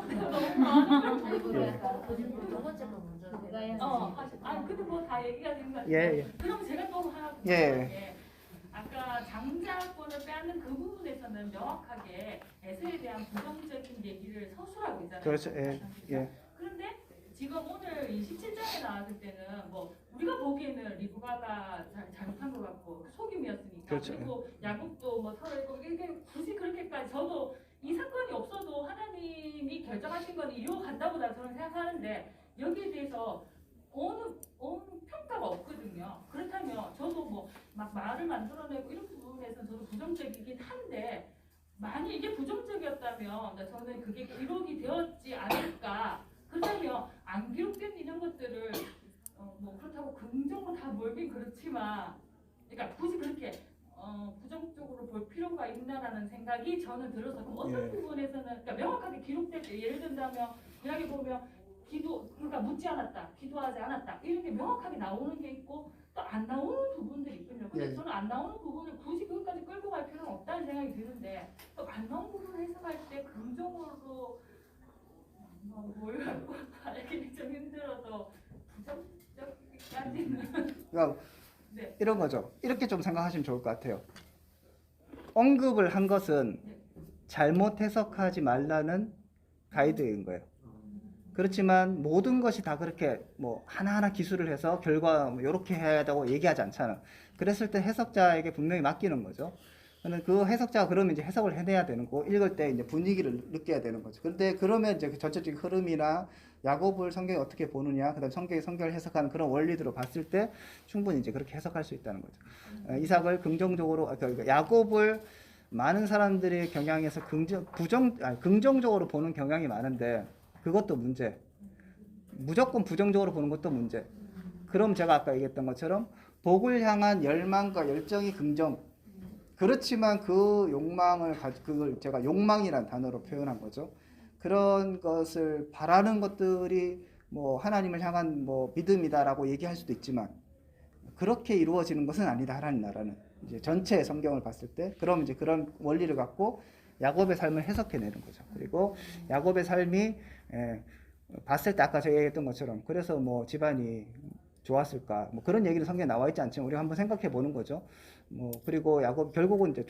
번째 거 먼저 내가 해야지. 아니 근데 뭐 다 얘기가 된 것 같아요. 예. 그럼 제가 또 하나 예. 궁금한 게 아까 장자권을 빼앗는 그 부분에서는 명확하게 에서에 대한 부정적인 얘기를 서술하고 있잖아요. 그렇죠. 예. 예. 그런데 지금 오늘 이 17장에 나왔을 때는 뭐 우리가 보기에는 리브가가 잘못한 것 같고 속임이었으니까 그렇죠. 그리고 야곱도 뭐 서로 있고 이게 굳이 그렇게까지 저도 이 사건이 없어도 하나님이 결정하신 건 이유가 같다고 저는 생각하는데 여기에 대해서 어느 평가가 없거든요. 그렇다면 저도 뭐 막 말을 만들어내고 이런 부분에서는 저도 부정적이긴 한데 만약 이게 부정적이었다면 저는 그게 기록이 되었지 않을까. 그렇다면 안 기록된 이런 것들을 뭐 그렇다고 긍정으로 다 몰긴 그렇지만 그러니까 굳이 그렇게 부정적으로 볼 필요가 있나라는 생각이 저는 들어서 그럼 어떤 예. 부분에서는 그러니까 명확하게 기록될 때 예를 든다면 이야기 보면 그러니까 묻지 않았다, 기도하지 않았다 이런 게 명확하게 나오는 게 있고 또 안 나오는 부분들이 있거든요. 근데 예. 저는 안 나오는 부분을 굳이 그것까지 끌고 갈 필요는 없다는 생각이 드는데 또 안 나온 부분을 해석할 때 긍정으로 뭘 갖고 알기는 좀 힘들어서 부정적까지는 그러니까 네. 이런 거죠. 이렇게 좀 생각하시면 좋을 것 같아요. 언급을 한 것은 잘못 해석하지 말라는 가이드인 거예요. 그렇지만 모든 것이 다 그렇게 뭐 하나하나 기술을 해서 결과 뭐 이렇게 해야 되고 얘기하지 않잖아. 그랬을 때 해석자에게 분명히 맡기는 거죠. 그 해석자가 그러면 이제 해석을 해내야 되는 거고 읽을 때 이제 분위기를 느껴야 되는 거죠. 그런데 그러면 이제 그 전체적인 흐름이나 야곱을 성경이 어떻게 보느냐, 그다음 성경을 해석하는 그런 원리들을 봤을 때 충분히 이제 그렇게 해석할 수 있다는 거죠. 이삭을 긍정적으로, 그러니까 야곱을 많은 사람들이 경향에서 긍정적으로 보는 경향이 많은데 그것도 문제. 무조건 부정적으로 보는 것도 문제. 그럼 제가 아까 얘기했던 것처럼 복을 향한 열망과 열정이 긍정. 그렇지만 그 욕망을 그걸 제가 욕망이란 단어로 표현한 거죠. 그런 것을 바라는 것들이 뭐 하나님을 향한 뭐 믿음이다라고 얘기할 수도 있지만 그렇게 이루어지는 것은 아니다. 하나님 나라는 이제 전체 성경을 봤을 때 그럼 이제 그런 원리를 갖고 야곱의 삶을 해석해내는 거죠. 그리고 야곱의 삶이 봤을 때 아까 제가 얘기했던 것처럼 그래서 뭐 집안이 좋았을까 뭐 그런 얘기는 성경에 나와 있지 않지만 우리가 한번 생각해 보는 거죠. 뭐 그리고 야곱 결국은 이제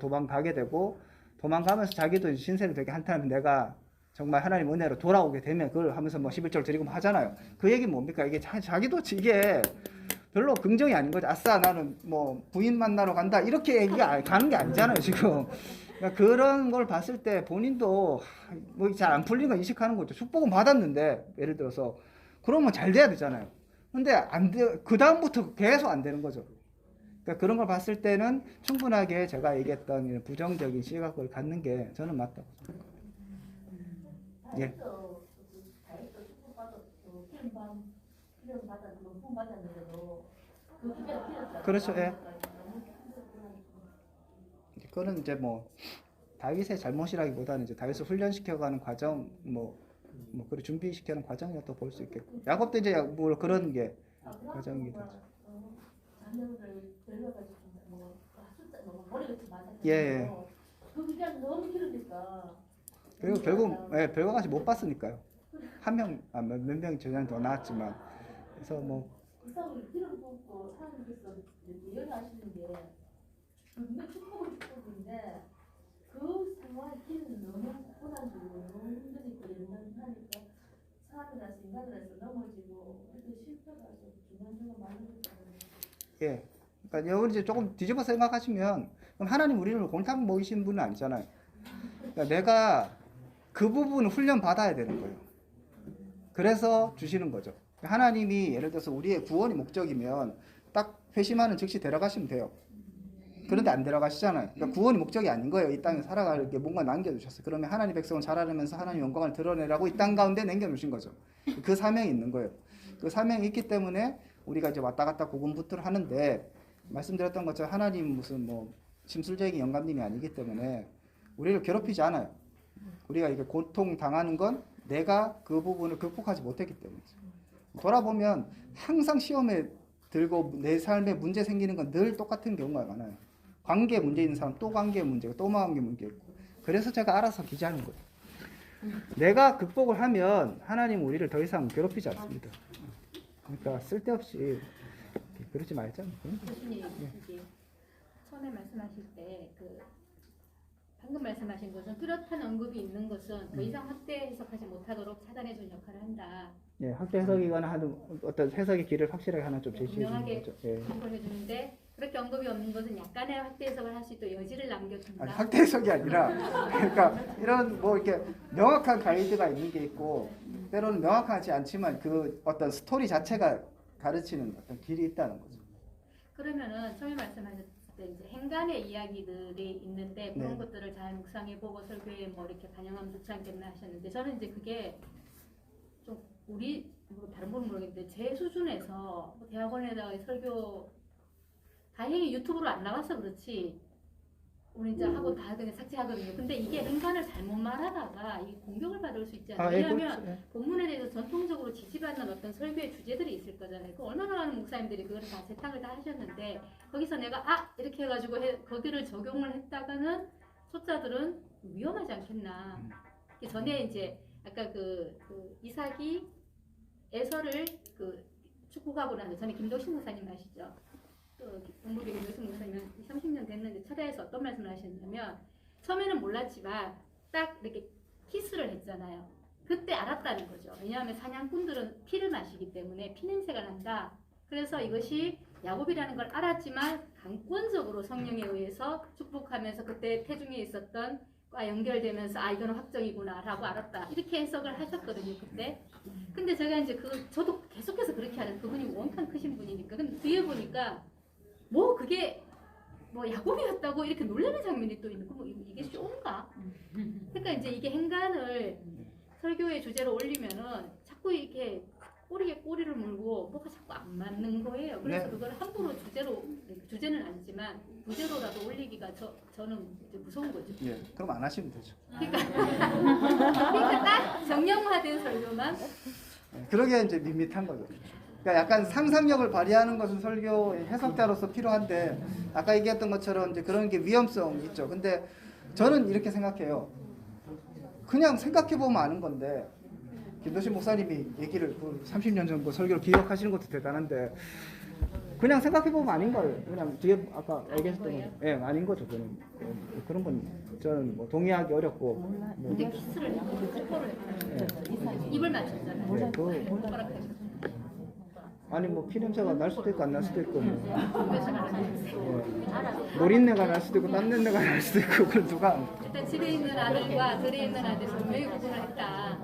도망가게 되고 도망가면서 자기도 신세를 되게 한탄하면 내가 정말 하나님 은혜로 돌아오게 되면 그걸 하면서 뭐 11절 드리고 뭐 하잖아요. 그 얘기는 뭡니까? 이게 자기도 이게 별로 긍정이 아닌 거죠. 아싸 나는 뭐 부인 만나러 간다 이렇게 얘기가 가는 게 아니잖아요 지금. 그러니까 그런 걸 봤을 때 본인도 뭐 잘 안 풀린 거 인식하는 거죠. 축복은 받았는데 예를 들어서 그러면 잘 돼야 되잖아요. 근데 안 돼. 그 다음부터 계속 안 되는 거죠. 그러니까 그런 걸 봤을 때는 충분하게 제가 얘기했던 이런 부정적인 시각을 갖는 게 저는 맞다고 생각합니다. 예. 다이어트 축복받았고 필름 받았고 품 받았는데도 그 기대가 필요했다. 그렇죠. 예. 그거는 이제 뭐 다윗의 잘못이라기보다는 이제 다윗을 훈련시켜가는 과정 뭐 그걸 준비시키는 과정이었다고 볼 수 있겠고 야곱도 이제 뭐 그런 게 과정이기도 하죠. 자녀를 데려가지고 뭐 숫자 뭐 머리같이 맞았고 예. 그 기간 너무 길으니까 그리고 결국 별거같이 못 봤으니까요. 몇 명이 저녁에 더 나왔지만 그래서 뭐 이상을 기름 붓고 하나님께서 예언하시는 게 분명 축복인데 그 상황의 길은 너무 고난주고 너무 힘드니까 연단하니까 사람이라서 인간이라서 넘어지고 이렇게 실패가 좀 중간중간 많이 있거든요. 예. 그러니까 여기 이제 조금 뒤집어 생각하시면 그럼 하나님 우리를 곰탕 먹이신 분은 아니잖아요. 그러니까 내가 그 부분을 훈련 받아야 되는 거예요. 그래서 주시는 거죠. 하나님이 예를 들어서 우리의 구원이 목적이면 딱 회심하는 즉시 데려가시면 돼요. 그런데 안 데려가시잖아요. 그러니까 구원이 목적이 아닌 거예요. 이 땅에 살아갈 게 뭔가 남겨주셨어요. 그러면 하나님 백성을 자라내면서 하나님 영광을 드러내라고 이 땅 가운데 남겨주신 거죠. 그 사명이 있는 거예요. 그 사명이 있기 때문에 우리가 이제 왔다 갔다 고군분투를 하는데 말씀드렸던 것처럼 하나님 무슨 뭐 심술쟁이 영감님이 아니기 때문에 우리를 괴롭히지 않아요. 우리가 이게 고통 당하는 건 내가 그 부분을 극복하지 못했기 때문이죠. 돌아보면 항상 시험에 들고 내 삶에 문제 생기는 건 늘 똑같은 경우가 많아요. 관계 문제 있는 사람 또 관계 문제고 또 관계 문제 있고. 그래서 제가 알아서 기재하는 거예요. 내가 극복을 하면 하나님 우리를 더 이상 괴롭히지 않습니다. 그러니까 쓸데없이 그러지 말자. 교수님 이제 처음에 말씀하실 때 방금 말씀하신 것은 뚜렷한 언급이 있는 것은 더 이상 확대 해석하지 못하도록 차단해 준 역할을 한다. 예, 학대 해석이거나 하는 어떤 해석의 길을 확실하게 하나 좀 제시해 주는 분명하게 거죠. 예. 언급해 주는데 그렇게 언급이 없는 것은 약간의 확대 해석을 할 수 있도록 여지를 남겨준다. 아니, 학대 해석이 아니라 그러니까 이런 뭐 이렇게 명확한 가이드가 있는 게 있고 때로는 명확하지 않지만 그 어떤 스토리 자체가 가르치는 어떤 길이 있다는 거죠. 그러면은 처음에 말씀하셨을 때 이제 행간의 이야기들이 있는데 그런 네. 것들을 잘 묵상해보고 설교에 뭐 이렇게 반영하면 좋지 않겠나 하셨는데 저는 이제 그게 좀 우리 뭐 다른 분은 모르겠는데 제 수준에서 뭐 대학원에다가 설교 다행히 유튜브로 안 나가서 그렇지 우리 이제 하고 다 그냥 삭제하거든요. 근데 이게 행간을 잘못 말하다가 이 공격을 받을 수 있지 않아요? 예, 왜냐하면 그렇죠. 예. 본문에 대해서 전통적으로 지지받는 어떤 설교의 주제들이 있을 거잖아요. 그 얼마나 많은 목사님들이 그걸 다 세탁을 다 하셨는데 거기서 내가 이렇게 해가지고 거기를 적용을 했다가는 초짜들은 위험하지 않겠나. 전에 이제 아까 그 이삭이 에서를 축복하고 나서 전에 김도신 목사님 아시죠? 또 동북의 김도신 목사님은 30년 됐는데 철야에서 어떤 말씀을 하셨냐면 처음에는 몰랐지만 딱 이렇게 키스를 했잖아요. 그때 알았다는 거죠. 왜냐하면 사냥꾼들은 피를 마시기 때문에 피냄새가 난다. 그래서 이것이 야곱이라는 걸 알았지만 강권적으로 성령에 의해서 축복하면서 그때 태중에 있었던 과 연결되면서 이거는 확정이구나 라고 알았다. 이렇게 해석을 하셨거든요. 그때. 근데 제가 이제 저도 계속해서 그렇게 하는 그분이 원판 크신 분이니까. 근데 뒤에 보니까 뭐 그게 뭐 야곱이었다고 이렇게 놀라는 장면이 또 있는 거. 뭐 이게 쇼인가? 그러니까 이제 이게 행간을 설교의 주제로 올리면은 자꾸 이렇게 꼬리에 꼬리를 물고 뭐가 자꾸 안 맞는 거예요. 그래서 네. 그걸 함부로 주제는 아니지만 부제로라도 올리기가 저는 이제 무서운 거죠. 예, 그럼 안 하시면 되죠. 그러니까 딱 정형화된 설교만 예, 그러게 이제 밋밋한 거죠. 그러니까 약간 상상력을 발휘하는 것은 설교의 해석자로서 필요한데 아까 얘기했던 것처럼 이제 그런 게 위험성이 있죠. 근데 저는 이렇게 생각해요. 그냥 생각해 보면 아는 건데 김도신 목사님이 얘기를 30년 전 설교를 기억하시는 것도 대단한데 그냥 생각해 보면 아닌 걸 그냥 뒤에 아까 얘기했던 예 아닌 거죠. 저는 그런 건 저는 뭐 동의하기 어렵고 뭐, 근데 키스를 했고 뽀뽀를 했고 입을 맞췄잖아요. 예, 손가락하셨어요. 아니 뭐 피냄새가 날 수도 있고 안 날 수도 있고 뭐. 그래서 알았어요. 노린내가 날 수도 있고 땀냄새가 날 수도 있고 그걸 누가 일단 집에 있는 아들과 들에 있는 아들 분명히 구분을 했다.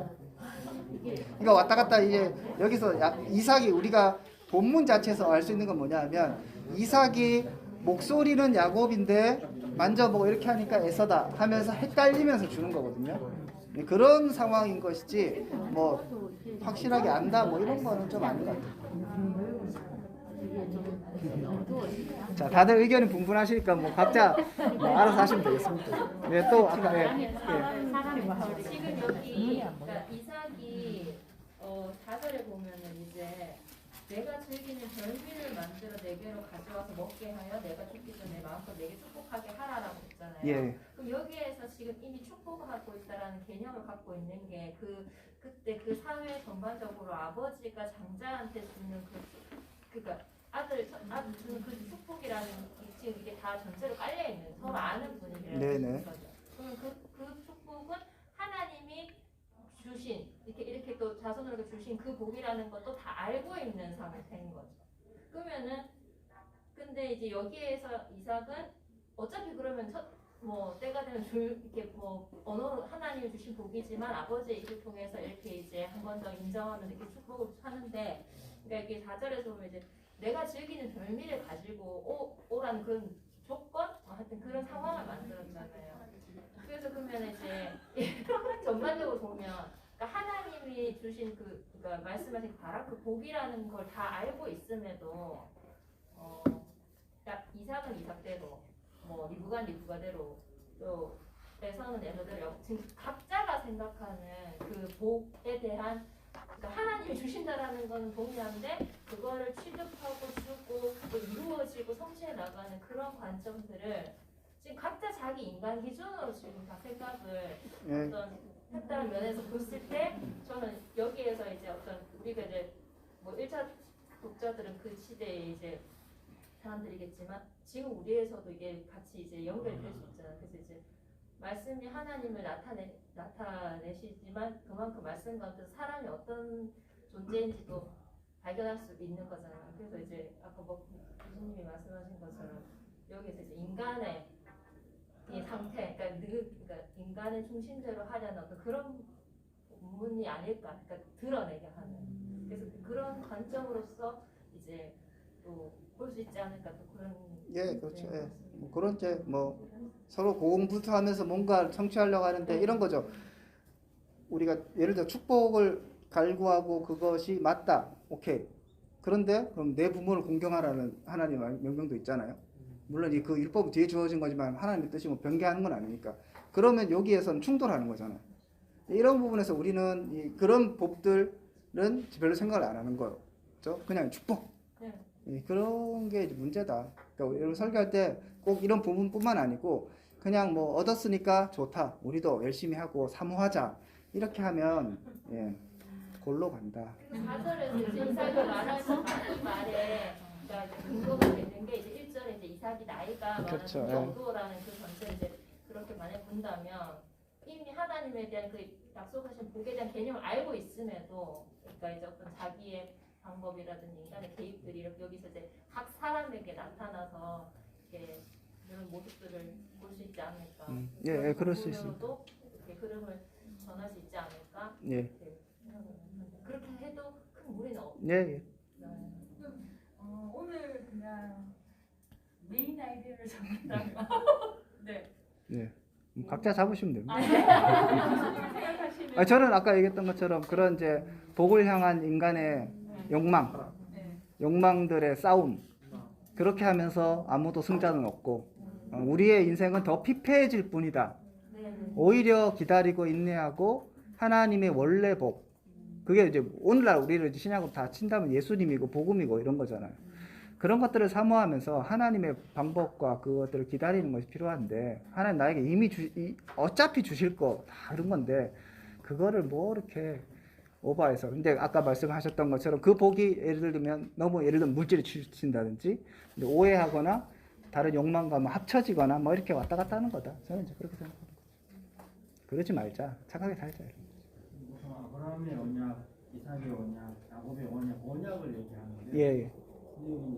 그러니까 왔다 갔다 이제 여기서 이삭이 우리가 본문 자체에서 알 수 있는 건 뭐냐면 이삭이 목소리는 야곱인데 만져보고 이렇게 하니까 에서다 하면서 헷갈리면서 주는 거거든요. 그런 상황인 것이지 뭐 확실하게 안다 뭐 이런 거는 좀 아닌 것 같아요. 자, 다들 의견이 분분하시니까 뭐 각자 뭐 알아서 하시면 되겠습니다. 네, 또 아까 지금 여기 그러니까 이삭이 4절에 보면은 이제 내가 즐기는 별미를 만들어 내게로 가져와서 먹게 하여 내가 죽기 전에 마음껏 내게 축복하게 하라라고 했잖아요. 예. 그럼 여기에서 지금 이미 축복하고 있다라는 개념을 갖고 있는 게 그때 그 사회 전반적으로 아버지가 장자한테 주는 그러니까 아들 주는 그 축복이라는 지금 이게 다 전체로 깔려 있는 서로 아는 분위기라는 거죠. 그러면 그 축복은 하나님이 주신 이렇게 또 자손으로 주신 그 복이라는 것도 다 알고 있는 상태인 거죠. 그러면은 근데 이제 여기에서 이삭은 어차피 그러면 뭐 때가 되면 이렇게 뭐 언어로 하나님이 주신 복이지만 아버지의 입을 통해서 이렇게 이제 한 번 더 인정하면 이렇게 축복을 하는데 그러니까 이게 4절에서 보면 이제 내가 즐기는 별미를 가지고 오라는 그런 조건 하여튼 그런 상황을 만들었잖아요. 그래서 그러면 이제 전반적으로 보면 그러니까 하나님이 주신 그러니까 말씀하신 바람 그 복이라는 걸 다 알고 있음에도 그러니까 이삭은 이삭대로 뭐 리브가대로 또 에서는 에서대로 지금 각자가 생각하는 그 복에 대한 그러니까 하나님이 주신다라는 건 동의하는데 그거를 취득하고 주고 또 이루어지고 성취해 나가는 그런 관점들을 지금 각자 자기 인간 기준으로 지금 다 생각을 예. 어떤 했다는 면에서 봤을 때 저는 여기에서 이제 어떤 우리가 이제 뭐 1차 독자들은 그 시대에 이제 사람들이겠지만 지금 우리에서도 이게 같이 이제 연결이 될 수 있잖아요. 그래서 이제 말씀이 하나님을 나타내시지만 그만큼 말씀 가운데서 사람이 어떤 존재인지도 발견할 수 있는 거잖아요. 그래서 이제 아까 뭐 교수님이 말씀하신 것처럼 여기서 이제 인간의 이 상태, 그러니까 인간의 중심대로 하려는 어떤 그런 본문이 아닐까, 그러니까 드러내게 하는. 그래서 그런 관점으로서 이제 또 볼 수 있지 않을까 또 그런. 예, 그렇죠. 예. 뭐 그런 이제 뭐 서로 고공부투하면서 뭔가 성취하려고 하는데 이런 거죠. 우리가 예를 들어 축복을 갈구하고 그것이 맞다. 오케이. 그런데 그럼 내 부모를 공경하라는 하나님의 명령도 있잖아요. 물론 이 그 율법은 뒤에 주어진 거지만 하나님의 뜻이 뭐 변개하는 건 아니니까. 그러면 여기에서는 충돌하는 거잖아요. 이런 부분에서 우리는 그런 법들은 별로 생각을 안 하는 거예요. 그렇죠? 그냥 축복. 그런 게 이제 문제다. 그러니까 여러분 설교할 때 꼭 이런 부분뿐만 아니고 그냥 뭐 얻었으니까 좋다. 우리도 열심히 하고 사모하자. 이렇게 하면 골로 간다. 4절에서 이제 이삭이 말하는 이 말에 그러니까 근거가 되는 게 이제 1절에 이제 이삭이 나이가 그렇죠. 많은 정도라는 그 전제 이제 그렇게 만약 본다면 이미 하나님에 대한 그 약속하신 복에 대한 개념을 알고 있음에도 그러니까 이제 어떤 자기의 방법이라든지 인간의 개입들이 이렇게 여기서 이제 각 사람에게 나타나서 이렇게 이런 모습들을 볼 수 있지 않을까. 예, 그럴 수 있습니다. 또 이렇게 흐름을 전할 수 있지 않을까. 예. 그렇게 해도 큰 무리는 없. 예. 오늘 그냥 메인 아이디어를 정한다면 네. 네. 각자 잡으시면 됩니다. 생각하시는 저는 아까 얘기했던 것처럼 그런 이제 복을 향한 인간의 욕망, 욕망들의 싸움, 그렇게 하면서 아무도 승자는 없고 우리의 인생은 더 피폐해질 뿐이다. 오히려 기다리고 인내하고 하나님의 원래 복, 그게 이제 오늘날 우리를 신약으로 다 친다면 예수님이고 복음이고 이런 거잖아요. 그런 것들을 사모하면서 하나님의 방법과 그것들을 기다리는 것이 필요한데 하나님 나에게 이미 어차피 주실 거 다 그런 건데 그거를 뭐 이렇게 오버해서. 근데 아까 말씀하셨던 것처럼 그 복이 예를 들면 너무 예를 들면 물질에 치우친다든지 오해하거나 다른 욕망과 뭐 합쳐지거나 뭐 이렇게 왔다 갔다 하는 거다. 저는 이제 그렇게 생각합니다. 그러지 말자. 착하게 살자. 우선 아브라함의 언약, 이삭의 언약, 야곱의 언약을 얘기하는데 예. 근데 이제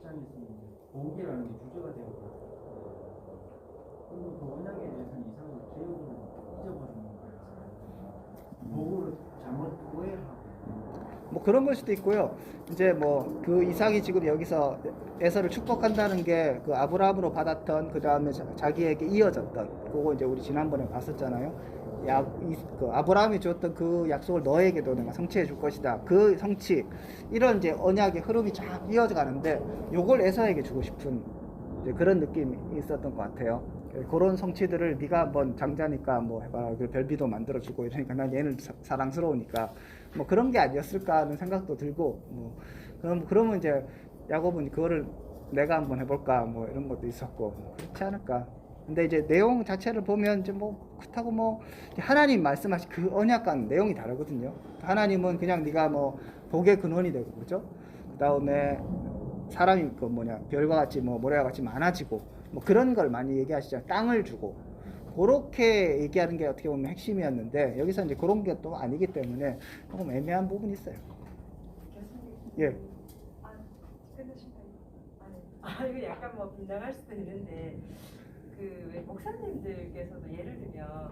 10장에서 복이라는 게 주제가 되었거든요. 그리고 그 언약에 대해서는 이삭을 기억을 잊어버리는 거예요. 복을 잘못 오해하고. 뭐 그런 걸 수도 있고요. 이제 뭐 그 이삭이 지금 여기서 에서를 축복한다는 게 그 아브라함으로 받았던 그 다음에 자기에게 이어졌던 그거 이제 우리 지난번에 봤었잖아요. 그 아브라함이 줬던 그 약속을 너에게도 내가 성취해 줄 것이다. 그 성취 이런 이제 언약의 흐름이 쫙 이어져 가는데 요걸 에서에게 주고 싶은 이제 그런 느낌이 있었던 것 같아요. 그런 성취들을 네가 한번 장자니까 뭐 해봐라. 별비도 만들어주고 이러니까 난 얘는 사랑스러우니까 뭐 그런 게 아니었을까 하는 생각도 들고 뭐 그러면 이제 야곱은 그거를 내가 한번 해볼까 뭐 이런 것도 있었고 뭐 그렇지 않을까. 근데 이제 내용 자체를 보면 이제 뭐 그렇다고 뭐 하나님 말씀하신 그 언약과는 내용이 다르거든요. 하나님은 그냥 네가 뭐 복의 근원이 되고 그죠. 그 다음에 사람이 그 별과 같이 뭐 모래와 같이 많아지고 뭐 그런 걸 많이 얘기하시잖아요. 땅을 주고 그렇게 얘기하는 게 어떻게 보면 핵심이었는데 여기서 이제 그런 게 또 아니기 때문에 조금 애매한 부분이 있어요. 예. 이거 약간 뭐 빗나갈 수도 있는데 그 목사님들께서도 예를 들면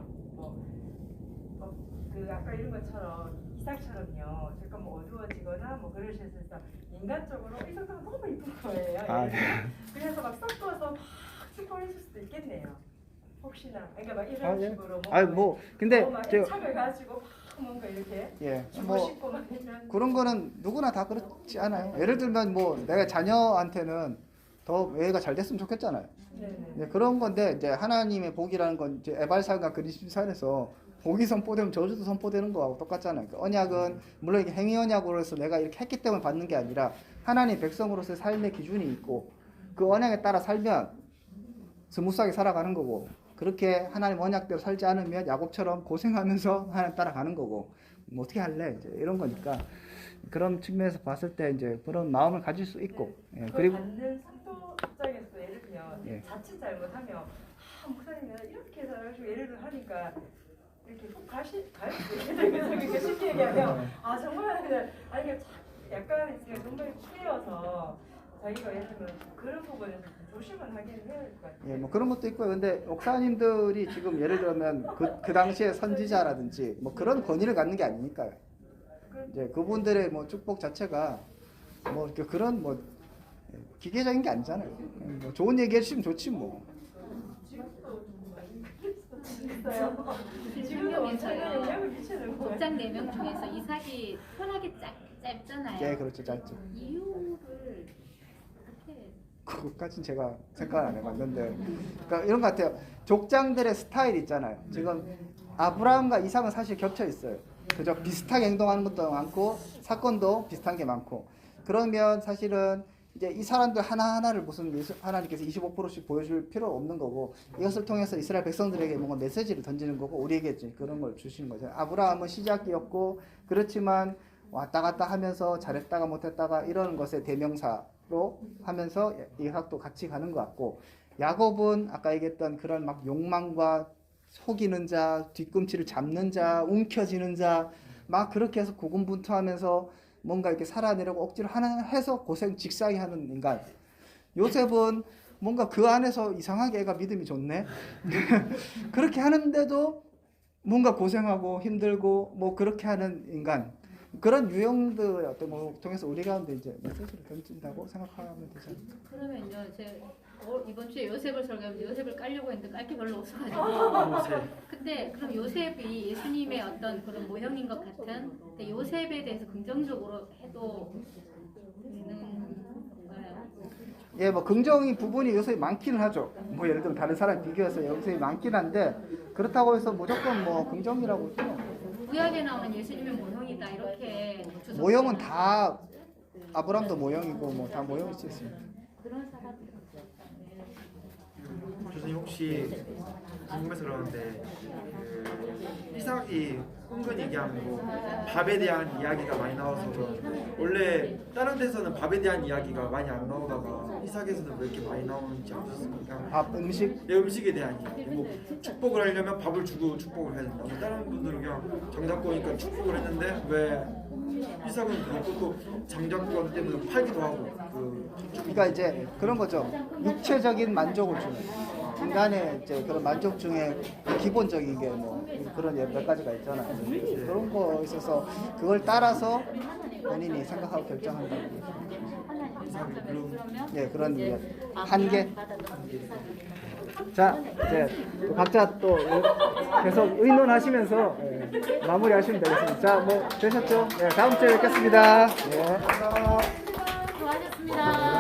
그 아까 이런 것처럼 이삭처럼요. 잠깐 뭐 어두워지거나 뭐 그러셔서 인간적으로 이 정도가 너무 이쁜 거예요. 그래서 막 섞어서 막 축복했을 수도 있겠네요. 혹시나 그러니까 막 이런 식으로 뭐 근데 착을 가지고 막 뭔가 이렇게 뭐 싶고 막 이런 그런 거는 누구나 다 그렇지 않아요. 예를 들면 뭐 내가 자녀한테는 더 애가 잘 됐으면 좋겠잖아요. 네, 그런 건데 이제 하나님의 복이라는 건 이제 에발산과 그리스도산에서 복이 선포되면 저주도 선포되는 거하고 똑같잖아요. 그러니까 언약은 물론 이게 행위 언약으로 해서 내가 이렇게 했기 때문에 받는 게 아니라 하나님 백성으로서의 삶의 기준이 있고 그 언약에 따라 살면 스무스하게 살아가는 거고 그렇게 하나님 언약대로 살지 않으면 야곱처럼 고생하면서 하나님 따라가는 거고 뭐 어떻게 할래 이제 이런 거니까 그런 측면에서 봤을 때 이제 그런 마음을 가질 수 있고 예, 그리고 그리고 받는 성도 입장에서 예를 들면 예. 자칫 잘못하면 목사님 내가 이렇게 해서 가지고 예를 들어 하니까 이렇게 훅 가요? 그러니까 쉽게 얘기하면 아 정말 그냥 아니 이게 약간 이제 정말 추해여서 자기가 예를 들면 그런 부분에서 조심은 하긴 해야 될 것 같아요. 예, 뭐 그런 것도 있고요. 근데 목사님들이 지금 예를 들면 그 당시에 선지자라든지 뭐 그런 권위를 갖는 게 아니니까요. 이제 그분들의 뭐 축복 자체가 뭐 이렇게 그런 뭐 기계적인 게 아니잖아요. 뭐 좋은 얘기 해주시면 좋지 뭐. 지금도 엄청난 영향을 미치는 거예요. 복장 4명 중에서 이삭이 편하게 짧잖아요. 예, 그렇죠, 짧죠. 이유를 어떻게 그것까진 제가 생각을 안 해봤는데, 그러니까 이런 것 같아요. 족장들의 스타일 있잖아요. 지금 아브라함과 이삭은 사실 겹쳐 있어요. 그죠? 비슷하게 행동하는 것도 많고 사건도 비슷한 게 많고. 그러면 사실은 이제 이 사람들 하나하나를 무슨 하나님께서 25%씩 보여줄 필요 없는 거고 이것을 통해서 이스라엘 백성들에게 뭔가 메시지를 던지는 거고 우리에게 이제 그런 걸 주시는 거죠. 아브라함은 시작이었고 그렇지만 왔다 갔다 하면서 잘했다가 못했다가 이러는 것의 대명사로 하면서 이삭도 같이 가는 것 같고 야곱은 아까 얘기했던 그런 막 욕망과 속이는 자, 뒤꿈치를 잡는 자, 움켜쥐는 자 막 그렇게 해서 고군분투하면서 뭔가 이렇게 살아내려고 억지로 해서 고생 직사하게 하는 인간. 요셉은 뭔가 그 안에서 이상하게 애가 믿음이 좋네. 그렇게 하는데도 뭔가 고생하고 힘들고 뭐 그렇게 하는 인간. 그런 유형들의 어떤 뭐 통해서 우리 가운데 이제 메시지를 던진다고 생각하면 되지 않을까. 그러면 이제 제 이번 주에 요셉을 설교하면서 요셉을 깔려고 했는데 깔 게 별로 없어가지고 근데 그럼 요셉이 예수님의 어떤 그런 모형인 것 같은 근데 요셉에 대해서 긍정적으로 해도 있는 건가요? 예, 뭐 긍정이 부분이 요새 많기는 하죠. 뭐 예를 들면 다른 사람 비교해서 요새 많긴 한데 그렇다고 해서 무조건 뭐 긍정이라고 구약에 나오는 예수님의 모형이다 이렇게 모형은 다 아브람도 모형이고 뭐 다 모형일 수 있습니다. 그런 사람 교수님 혹시 궁금해서 그러는데 그 이삭이 은근 얘기하는 거 밥에 대한 이야기가 많이 나와서 원래 다른 데서는 밥에 대한 이야기가 많이 안 나오다가 이삭에서는 왜 이렇게 많이 나오는지 아셨습니까? 밥, 음식? 내 음식에 대한 이야기. 뭐 축복을 하려면 밥을 주고 축복을 해야 된다. 다른 분들은 그냥 장작거니까 축복을 했는데 왜 이삭은 그것도 장작권 때문에 팔기도 하고 그러니까 이제 그런 거죠. 육체적인 만족을 주는 인간의 이제 그런 만족 중에 기본적인 게 뭐 그런 몇 가지가 있잖아요. 그런 거 있어서 그걸 따라서 본인이 생각하고 결정한다는 게. 네, 그런 이제 한계. 자, 이제 또 각자 또 계속 의논하시면서 마무리하시면 되겠습니다. 자, 뭐 되셨죠? 네, 다음 주에 뵙겠습니다. 네. 수고하셨습니다.